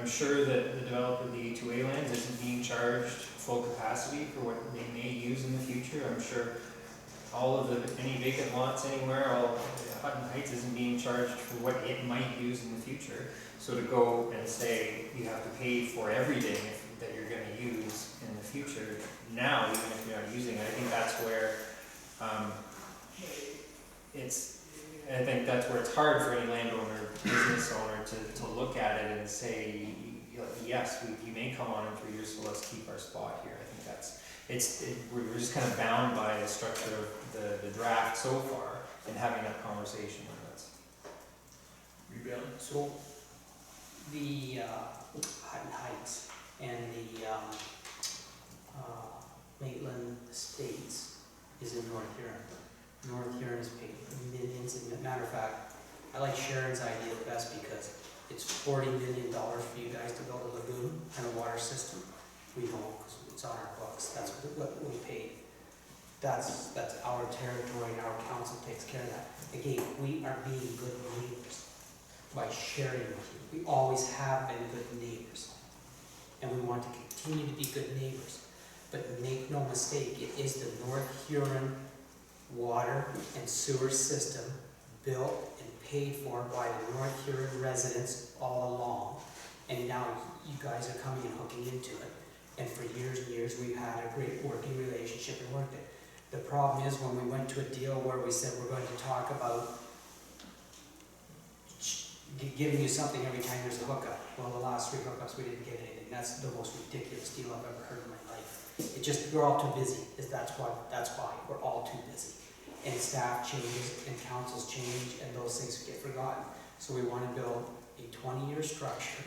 sure that the developer of the A2A lands isn't being charged full capacity for what they may use in the future. I'm sure any vacant lots anywhere, Hutton Heights isn't being charged for what it might use in the future. So to go and say you have to pay for everything that you're going to use in the future now, even if you're not using it, I think that's where it's hard for any landowner, business owner to look at it and say, yes, you may come on in 3 years, so let's keep our spot here. I think we're just kind of bound by the structure of the draft so far and having that conversation with us. So the Hutton Heights and the Maitland Estates is in North Huron. North Huron is paid millions. As a matter of fact, I like Sharon's idea the best because it's $40 million for you guys to build a lagoon and a water system. We won't, because it's on our books. That's what we paid. That's our territory, and our council takes care of that. Again, we are being good neighbors by sharing with you. We always have been good neighbors, and we want to continue to be good neighbors. But make no mistake, it is the North Huron water and sewer system built and paid for by the North Huron residents all along. And now you guys are coming and hooking into it. And for years and years, we've had a great working relationship and worked it. The problem is when we went to a deal where we said we're going to talk about giving you something every time there's a hookup. Well, the last 3 hookups, we didn't get anything. That's the most ridiculous deal I've ever heard in my life. It just, we're all too busy. That's why, we're all too busy. And staff changes and councils change and those things get forgotten. So we want to build a 20-year structure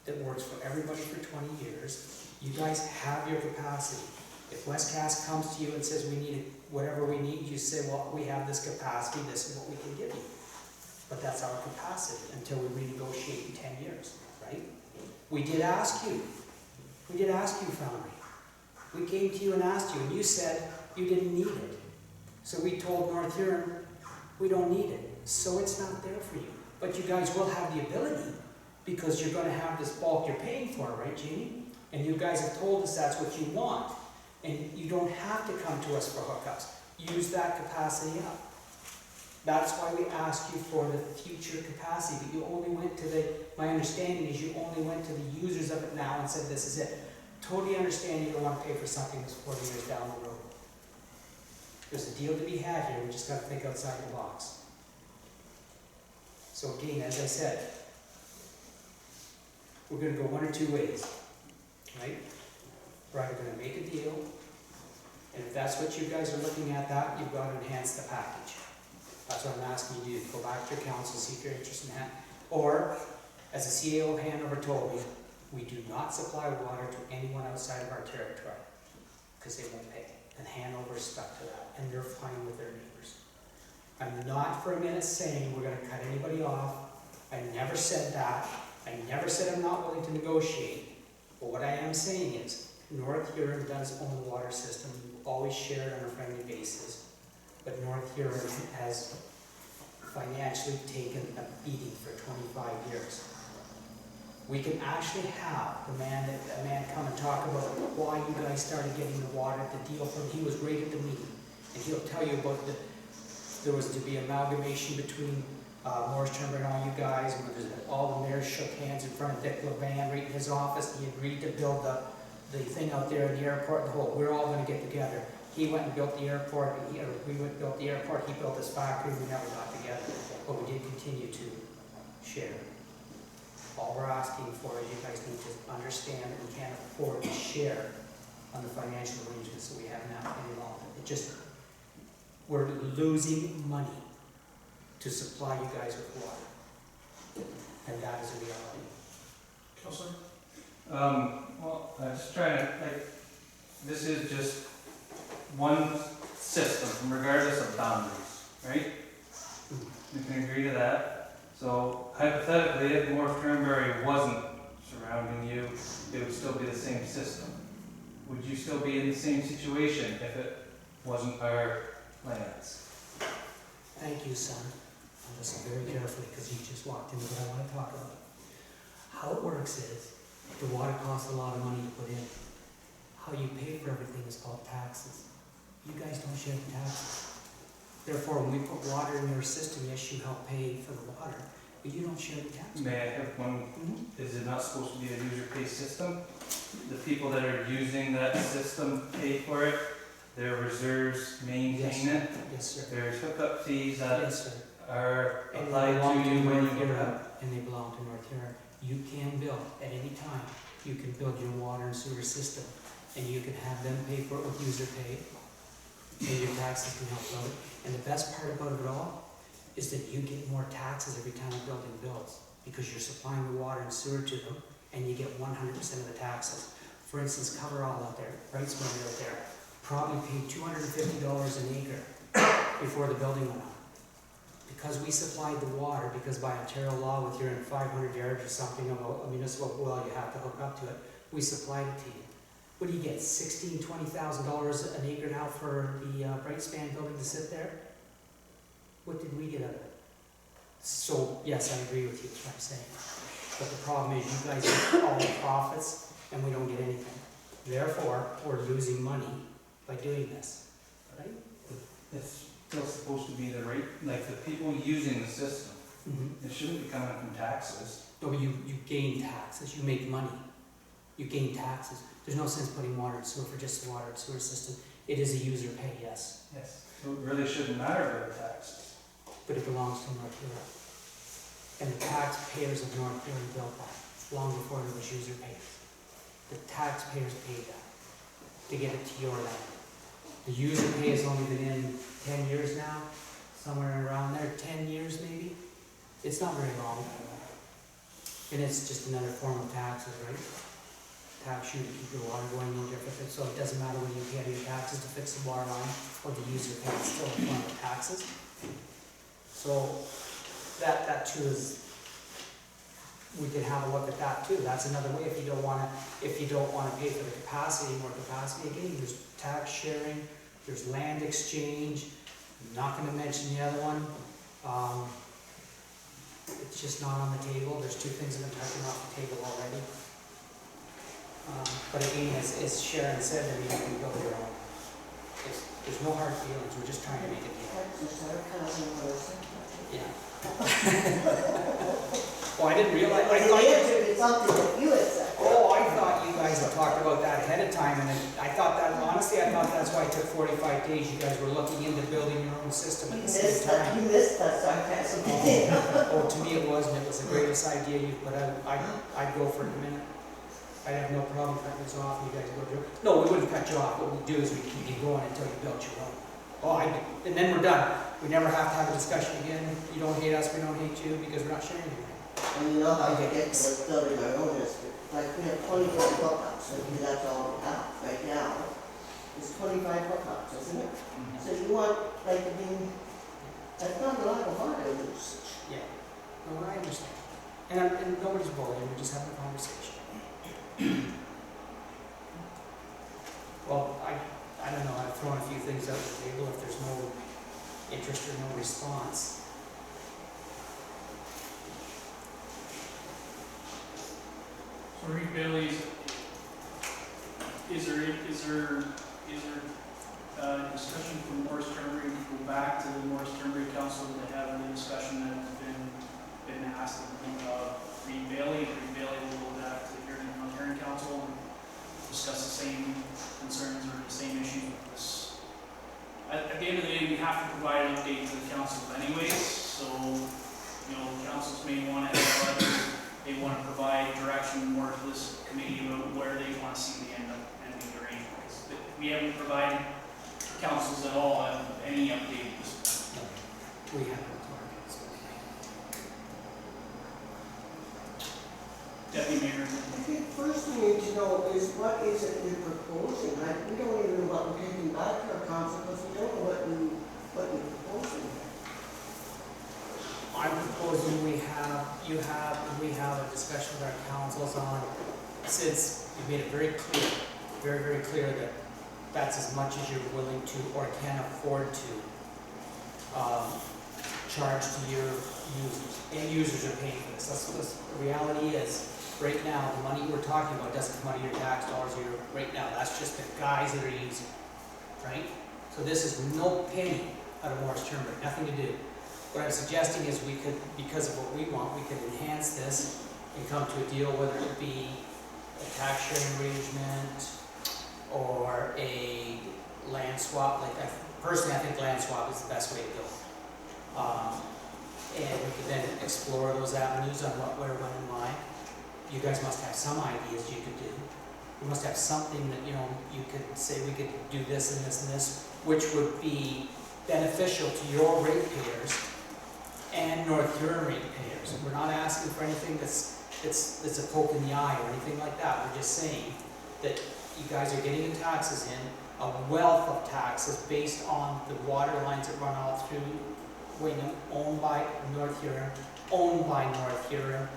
that works for everybody for 20 years. You guys have your capacity. If Westcast comes to you and says we need whatever we need, you say, well, we have this capacity, this is what we can give you. But that's our capacity until we renegotiate in 10 years, right? We did ask you, Foundry. We came to you and asked you, and you said you didn't need it. So we told North Huron, we don't need it. So it's not there for you. But you guys will have the ability because you're going to have this bulk you're paying for, right, Jeannie? And you guys have told us that's what you want. And you don't have to come to us for hookups. Use that capacity up. That's why we asked you for the future capacity, but you only went to my understanding is you only went to the users of it now and said this is it. Totally understand you don't want to pay for something that's 40 years down the road. There's a deal to be had here, we just got to think outside the box. So again, as I said, we're going to go one or two ways, right? We're either going to make a deal, and if that's what you guys are looking at, that you've got to enhance the package. That's what I'm asking you to do. Go back to your council, see if you're interested in that. Or, as the CEO of Hanover told me, we do not supply water to anyone outside of our territory because they won't pay. And Hanover stuck to that, and they're fine with their neighbors. I'm not for a minute saying we're going to cut anybody off. I never said that. I never said I'm not willing to negotiate. But what I am saying is, North Huron does own the water system. We've always shared on a friendly basis. But North Huron has financially taken a beating for 25 years. We can actually have a man come and talk about why you guys started getting the water, the deal from, he was right at the meeting. And he'll tell you about there was to be amalgamation between Morris Turnbull and all you guys, and all the mayors shook hands in front of Dick LeVan right in his office. He agreed to build the thing out there in the airport, we're all going to get together. He went and built the airport, we went and built the airport, he built his factory, we never got together. But we did continue to share. All we're asking for is you guys need to understand that we can't afford to share on the financial arrangements that we have now any longer. We're losing money to supply you guys with water. And that is a reality. Counselor? Well, I'm just trying to, this is just one system, regardless of boundaries, right? You can agree to that. So hypothetically, if North Turnbury wasn't surrounding you, it would still be the same system. Would you still be in the same situation if it wasn't our lands? Thank you, son. I'm listening very carefully because you just walked into what I want to talk about. How it works is, the water costs a lot of money to put in. How you pay for everything is called taxes. You guys don't share the taxes. Therefore, when we put water in your system, yes, you help pay for the water, but you don't share the taxes. May I have one? Is it not supposed to be a user-pay system? The people that are using that system pay for it, their reserves maintain it, Yes, sir. there's hookup fees that Yes, sir. are And they applied belong to you when you North get Huron, up. and they belong to North Huron. You can build at any time. You can build your water and sewer system, and you can have them pay for it with user pay, and your taxes can help build it. And the best part about it all is that you get more taxes every time a building builds, because you're supplying the water and sewer to them, and you get 100% of the taxes. For instance, Coverall out there, Brightsman out there, probably paid $250 an acre before the building went on. Because we supplied the water, because by Ontario law, if you're in 500 yards or something of a municipal well, you have to hook up to it, we supplied it to you. What do you get, $16,000, $20,000 an acre now for the Brightspan building to sit there? What did we get out of it? So, yes, I agree with you, that's what I'm saying. But the problem is you guys get all the profits and we don't get anything. Therefore, we're losing money by doing this, right? It's still supposed to be the rate, like the people using the system. It shouldn't be coming from taxes. No, but you gain taxes, you make money, you gain taxes. There's no sense putting water and sewer for just the water and sewer system. It is a user pay, yes, Yes. So it really shouldn't matter about the taxes. but it belongs to North Huron. And the taxpayers of North Huron built that long before there was user pay. The taxpayers paid that to get it to your land. The user pay has only been in 10 years now, somewhere around there, 10 years maybe. It's not very long. And it's just another form of taxes, right? Tax you to keep your water going, no different, so it doesn't matter when you pay your taxes to fix the water line or the user pay, it's still a form of taxes. So that too is, we could have a look at that too. That's another way if you don't wanna pay for the capacity, more capacity, again, there's tax sharing, there's land exchange. I'm not gonna mention the other one. It's just not on the table. There's two things that have been taken off the table already. But again, as Sharon said, I mean, you can build your own. There's no hard feelings, we're just trying to make it deal. That's just our cousin person. Yeah. Oh, I didn't realize, I It thought, is, if it's something that you had said. oh, I thought you guys had talked about that ahead of time, and then I thought that, honestly, I thought that's why it took 45 days. You guys were looking into building your own system You at the same missed that, time. you missed that sarcasm. Oh, to me it wasn't, it was the greatest idea you put out. I'd go for it in a minute. I'd have no problem cutting this off, and you guys go do it. No, we wouldn't cut you off, what we'd do is we'd keep you going until you built your own. Oh, and then we're done. We never have to have a discussion again. You don't hate us, we don't hate you, because we're not sharing anything. And you know how you get to this building our own district, like we have 24 hookups, and that's all we have right now. It's 25 hookups, isn't it? So you want, like, I mean, that's not a lot of water usage. Yeah. No, I understand. And nobody's bullying, we're just having a conversation. Well, I don't know, I've thrown a few things out the table. If there's no interest or no response. So Reed Bailey, is there discussion from Morris Turnbury to go back to the Morris Turnbury Council to have the discussion that has been asked of Reed Bailey? Reed Bailey will go back to the hearing council and discuss the same concerns or the same issues with this. At the end of the day, we have to provide an update to the council anyways, so, you know, councils may want to have they want to provide direction more to this committee about where they want to see the end of the arrangements. But we haven't provided councils at all any update at this point. We have no targets. Deputy Mayor. I think first we need to know is what is it you're proposing? Like, we don't even know what we're taking back to our council, because we don't know what we're proposing. I'm proposing we have a discussion with our councils on, since you made it very clear, very, very clear that that's as much as you're willing to or can afford to charge to your users. And users are paying for this. The reality is, right now, the money we're talking about doesn't come out of your tax dollars right now. That's just the guys that are using it, right? So this is no penny out of Morris Turnbury, nothing to do. What I'm suggesting is we could, because of what we want, we could enhance this and come to a deal, whether it be a tax sharing arrangement or a land swap. Like, personally, I think land swap is the best way to go. And we could then explore those avenues on what, where, when, and why. You guys must have some ideas you could do. You must have something that, you know, you could say we could do this and this and this, which would be beneficial to your ratepayers and North Huron ratepayers. We're not asking for anything that's a poke in the eye or anything like that. We're just saying that you guys are getting the taxes in, a wealth of taxes based on the water lines that run all through Wingham, owned by North Huron,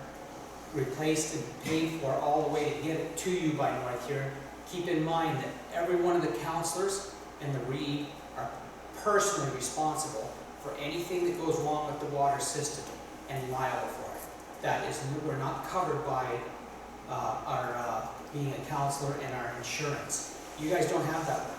replaced and paid for all the way to get it to you by North Huron. Keep in mind that every one of the councillors and the Reed are personally responsible for anything that goes wrong with the water system and liable for it. That is, we're not covered by our being a councillor and our insurance. You guys don't have that money.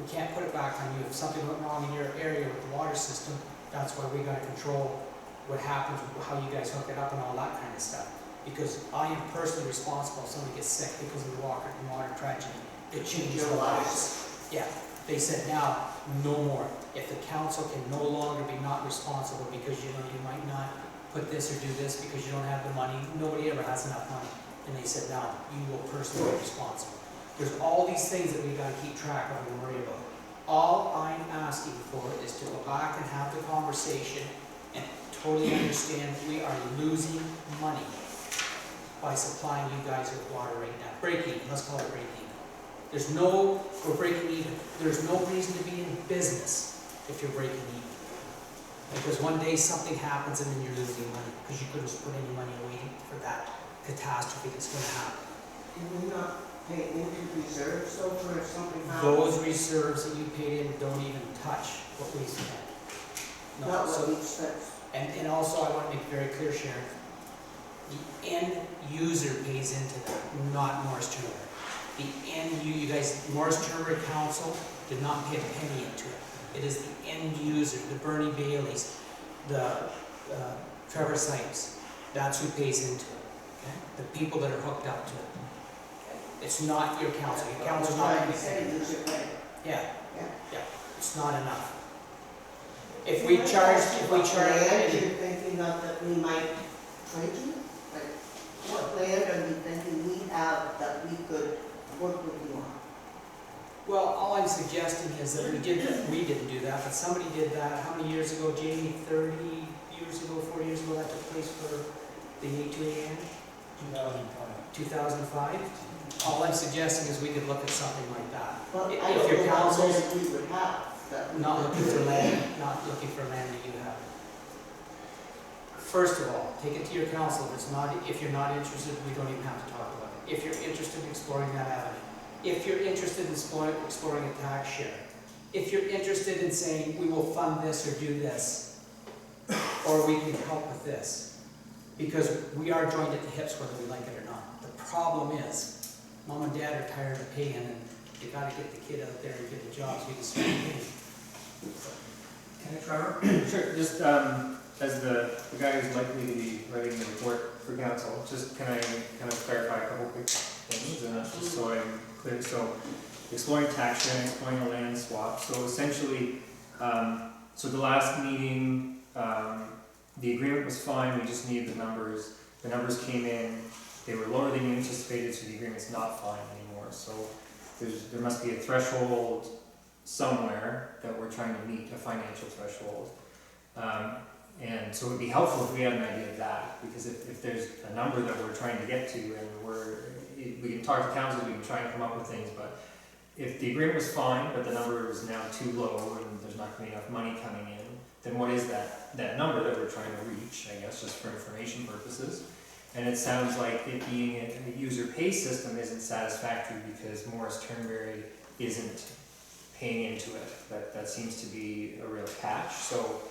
We can't put it back on you. If something went wrong in your area with the water system, that's why we got to control what happens, how you guys hook it up and all that kind of stuff. Because I am personally responsible if somebody gets sick because of the water tragedy. It changes the lives. Yeah, they said now, no more. If the council can no longer be not responsible because you might not put this or do this because you don't have the money, nobody ever has enough money. And they said, now, you will personally be responsible. There's all these things that we gotta keep track of and worry about. All I'm asking for is to go back and have the conversation and totally understand that we are losing money by supplying you guys with water right now. Break even, let's call it break even. We're breaking even. There's no reason to be in business if you're breaking even. Because one day something happens and then you're losing money because you couldn't put any money away for that catastrophe that's gonna happen. Did we not pay into reserves though for if something happens? Those reserves that you paid in don't even touch what we spent. No, Not so- what we spent. And also, I want to make very clear, Sharon, the end user pays into that, not Morris Turnberry. The end, you guys, Morris Turnberry Council did not pay a penny into it. It is the end user, the Bernie Baileys, the Trevor Sipes. That's who pays into it, okay? The people that are hooked up to it. Okay? It's not your council. Your council's not going to Say, pay. use your pay. Yeah, Yeah. yeah, it's not enough. If Can we I charge, ask you if we what charge. land you're thinking of that we might trade you? Like, what land are you thinking we have that we could work with you on? Well, all I'm suggesting is that we didn't do that, but somebody did that, how many years ago, Jamie? 30 years ago, 40 years ago, that took place for the A2AN? 2005. All I'm suggesting is we could look at something like that. Well, If I don't your know what council's land we would have that we not could looking for do. land, not looking for land that you have. First of all, take it to your council. If you're not interested, we don't even have to talk about it. If you're interested in exploring that avenue, if you're interested in exploring a tax share, if you're interested in saying, we will fund this or do this, or we can help with this, because we are joined at the hips whether we like it or not. The problem is, mom and dad are tired of paying and you gotta get the kid out there and get the job so you can start paying. Can I, Trevor? Sure, just as the guy who's likely to be writing the report for council, just can I kind of clarify a couple quick things, and that's just so I'm clear. So, exploring tax sharing, exploring a land swap. So essentially, so the last meeting, the agreement was fine, we just needed the numbers. The numbers came in, they were lower than you anticipated, so the agreement's not fine anymore. So there must be a threshold somewhere that we're trying to meet, a financial threshold. And so it would be helpful if we had an idea of that, because if there's a number that we're trying to get to and we can talk to council, we can try and come up with things, but if the agreement was fine, but the number is now too low and there's not going to be enough money coming in, then what is that number that we're trying to reach, I guess, just for information purposes? And it sounds like it being a user pay system isn't satisfactory because Morris Turnberry isn't paying into it. That seems to be a real catch. So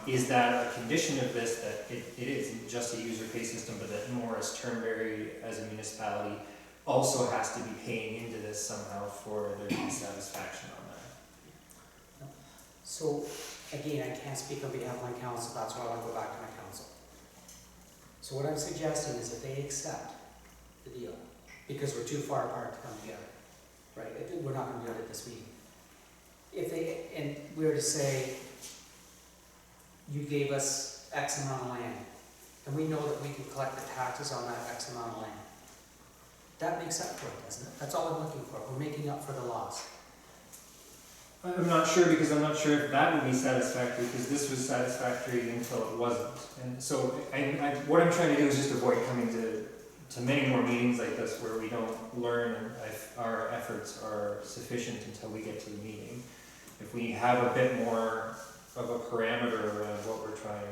is that a condition of this, that it isn't just a user pay system, but that Morris Turnberry as a municipality also has to be paying into this somehow for there to be satisfaction on that? So, again, I can't speak on behalf of my council, that's why I want to go back to my council. So what I'm suggesting is that they accept the deal, because we're too far apart to come together, right? We're not going to do it at this meeting. And we were to say, you gave us X amount of land, and we know that we can collect the taxes on that X amount of land. That makes up for it, doesn't it? That's all I'm looking for. We're making up for the loss. I'm not sure, because I'm not sure if that would be satisfactory, because this was satisfactory until it wasn't. And so what I'm trying to do is just avoid coming to many more meetings like this where we don't learn if our efforts are sufficient until we get to the meeting. If we have a bit more of a parameter around what we're trying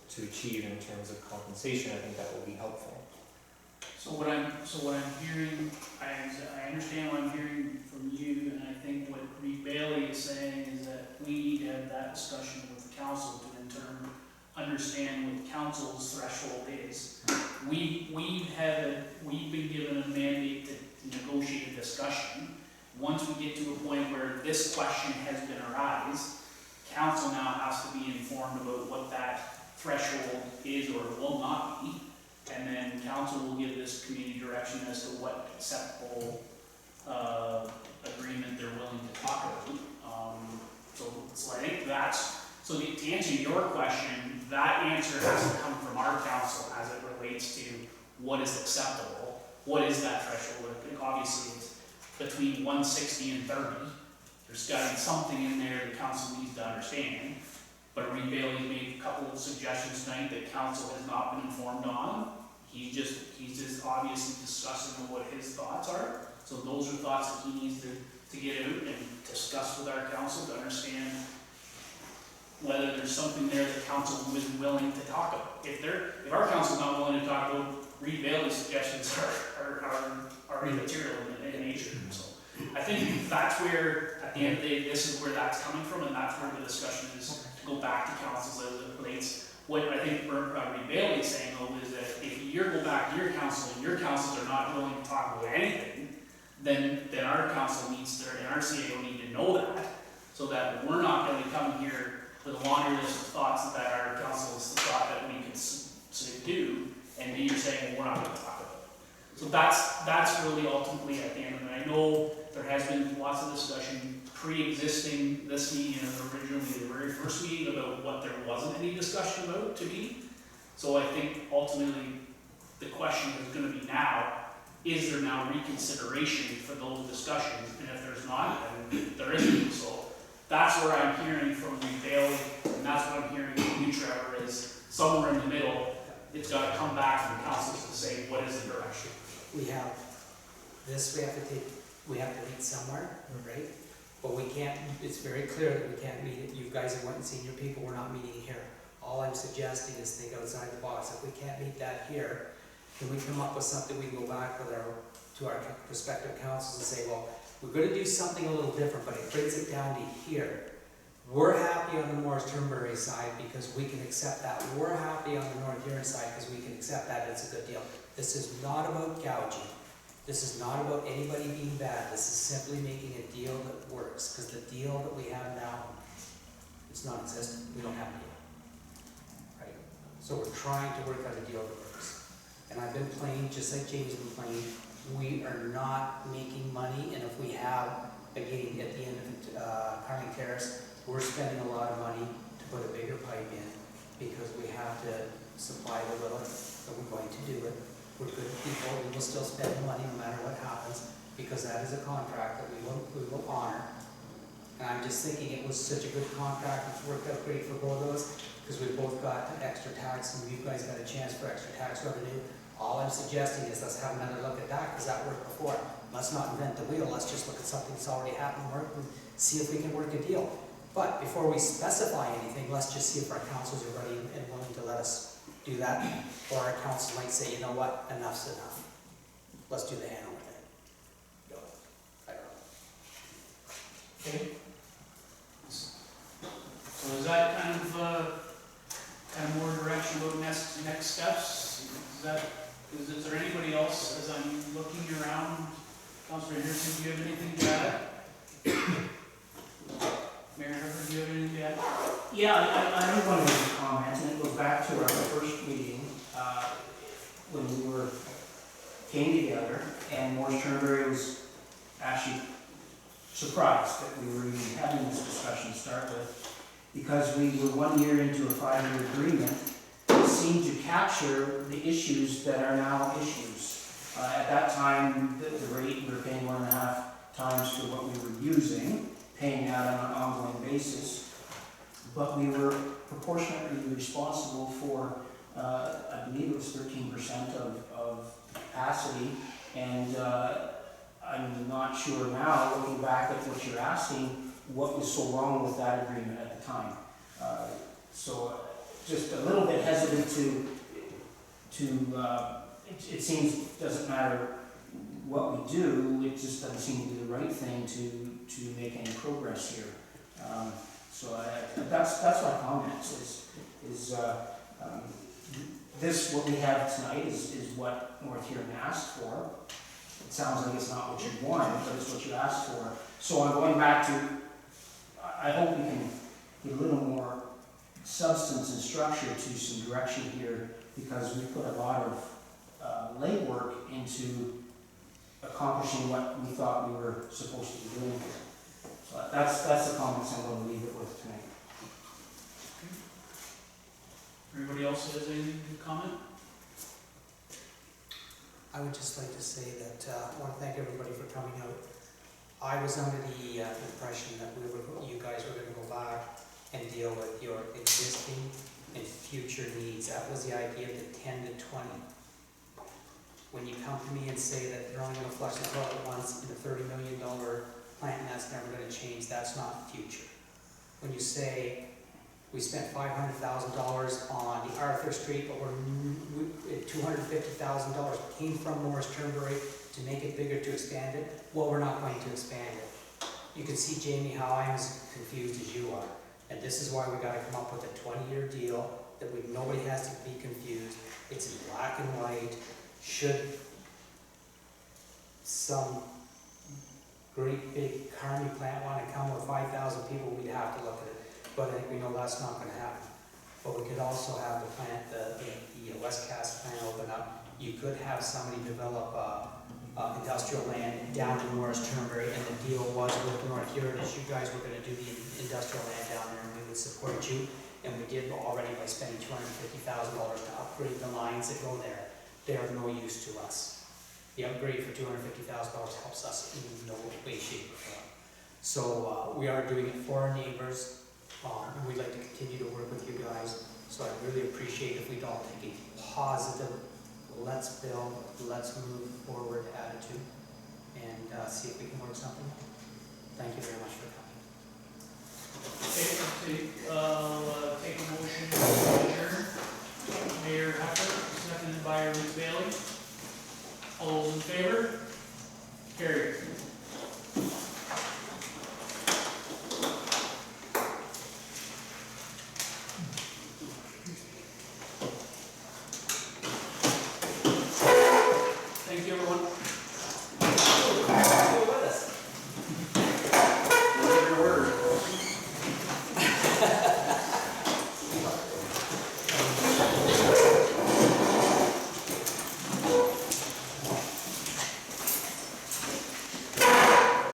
to achieve in terms of compensation, I think that will be helpful. So what I'm hearing, I understand what I'm hearing from you, and I think what Reed Bailey is saying is that we need to have that discussion with the council to in turn understand what the council's threshold is. We've been given a mandate to negotiate a discussion. Once we get to a point where this question has been arised, council now has to be informed about what that threshold is or will not be. And then council will give this community direction as to what acceptable, agreement they're willing to talk about. So I think that's, so to answer your question, that answer has to come from our council as it relates to what is acceptable, what is that threshold. I think obviously it's between 160 and 30. There's got to be something in there the council needs to understand. But Reed Bailey made a couple of suggestions tonight that council has not been informed on. He's just obviously discussing what his thoughts are. So those are thoughts that he needs to get out and discuss with our council to understand whether there's something there that council is willing to talk about. If our council's not willing to talk about, Reed Bailey's suggestions are immaterial in nature. So I think that's where, at the end of the day, this is where that's coming from, and that's where the discussion is to go back to councils as it relates. What I think Reed Bailey is saying though is that if you go back to your council and your councils are not willing to talk about anything, then our council needs to, and our CAO need to know that, so that we're not going to come here with a laundry list of thoughts that our council has thought that we could do, and you're saying, well, we're not going to talk about it. So that's really ultimately at the end of it. I know there has been lots of discussion pre-existing this meeting and originally the very first meeting about what there wasn't any discussion about to be. So I think ultimately the question is going to be now, is there now reconsideration for those discussions? And if there's not, then there isn't. So that's where I'm hearing from Reed Bailey, and that's what I'm hearing from you, Trevor, is somewhere in the middle, it's got to come back from the councils to say, what is the direction? We have this, we have to meet somewhere, right? But we can't, it's very clear that we can't meet it. You guys have went and seen your people, we're not meeting here. All I'm suggesting is think outside the box. If we can't meet that here, can we come up with something we can go back with to our prospective councils and say, well, we're gonna do something a little different, but it brings it down to here. We're happy on the Morris Turnberry side because we can accept that. We're happy on the North Huron side because we can accept that. It's a good deal. This is not about gouging. This is not about anybody being bad. This is simply making a deal that works, because the deal that we have now is non-existent. We don't have a deal. Right? So we're trying to work out a deal that works. And I've been playing, just like James has been playing, we are not making money, and if we have, again, at the end of Carling Terrace, we're spending a lot of money to put a bigger pipe in, because we have to supply the willet, but we're going to do it. We're good people, we will still spend money no matter what happens, because that is a contract that we will honor. And I'm just thinking it was such a good contract, it's worked out great for both of us, because we've both got extra tax, and you guys got a chance for extra tax revenue. All I'm suggesting is let's have another look at that, because that worked before. Let's not invent the wheel, let's just look at something that's already happened, work, and see if we can work a deal. But before we specify anything, let's just see if our councils are ready and willing to let us do that. Or our council might say, you know what, enough's enough. Let's do the Hanover thing. Go. I don't know. Okay. So is that kind of more direction about next steps? Is there anybody else, as I'm looking around, Councilor Henderson, do you have anything to add? Mayor Hurford, do you have anything to add? Yeah, I have one more comment, and it goes back to our first meeting, when we came together, and Morris Turnberry was actually surprised that we were even having this discussion to start with, because we were 1 year into a 5-year agreement that seemed to capture the issues that are now issues. At that time, the rate, we were paying 1.5 times for what we were using, paying out on an ongoing basis, but we were proportionately responsible for, I believe it was 13% of capacity, and I'm not sure now, looking back at what you're asking, what was so wrong with that agreement at the time. So just a little bit hesitant it seems doesn't matter what we do, it just doesn't seem to be the right thing to make any progress here. So that's my comments. This what we have tonight is what North Huron asked for. It sounds like it's not what you wanted, but it's what you asked for. So I'm going back to. I hope we can get a little more substance and structure to some direction here, because we put a lot of legwork into accomplishing what we thought we were supposed to be doing here. So that's the comments I'm going to leave it with tonight. Anybody else has anything to comment? I would just like to say that I want to thank everybody for coming out. I was under the impression that you guys were going to go back and deal with your existing and future needs. That was the idea of the 10 to 20. When you come to me and say that you're only going to flush the toilet once in a $30 million plant and that's never going to change, that's not the future. When you say we spent $500,000 on the Arthur Street, but $250,000 came from Morris Turnberry to make it bigger, to expand it, well, we're not going to expand it. You can see, Jamie, how I'm as confused as you are. And this is why we gotta come up with a 20-year deal that nobody has to be confused. It's in black and white. Should some great big Carmi plant wanna come with 5,000 people, we'd have to look at it. But I think we know that's not gonna happen. But we could also have the plant, the West Cass plant open up. You could have somebody develop industrial land down in Morris Turnberry, and the deal was with North Heritage, you guys were gonna do the industrial land down there, and we would support you. And we did already by spending $250,000 to upgrade the lines that go there. They are no use to us. The upgrade for $250,000 helps us in no way, shape, or form. So we are doing it for our neighbors. And we'd like to continue to work with you guys. So I'd really appreciate if we'd all take a positive, let's build, let's move forward attitude and see if we can work something out. Thank you very much for coming. Okay, take a motion to adjourn. Mayor Hucker, seconded by Ruth Bailey. All those in favor? Carried.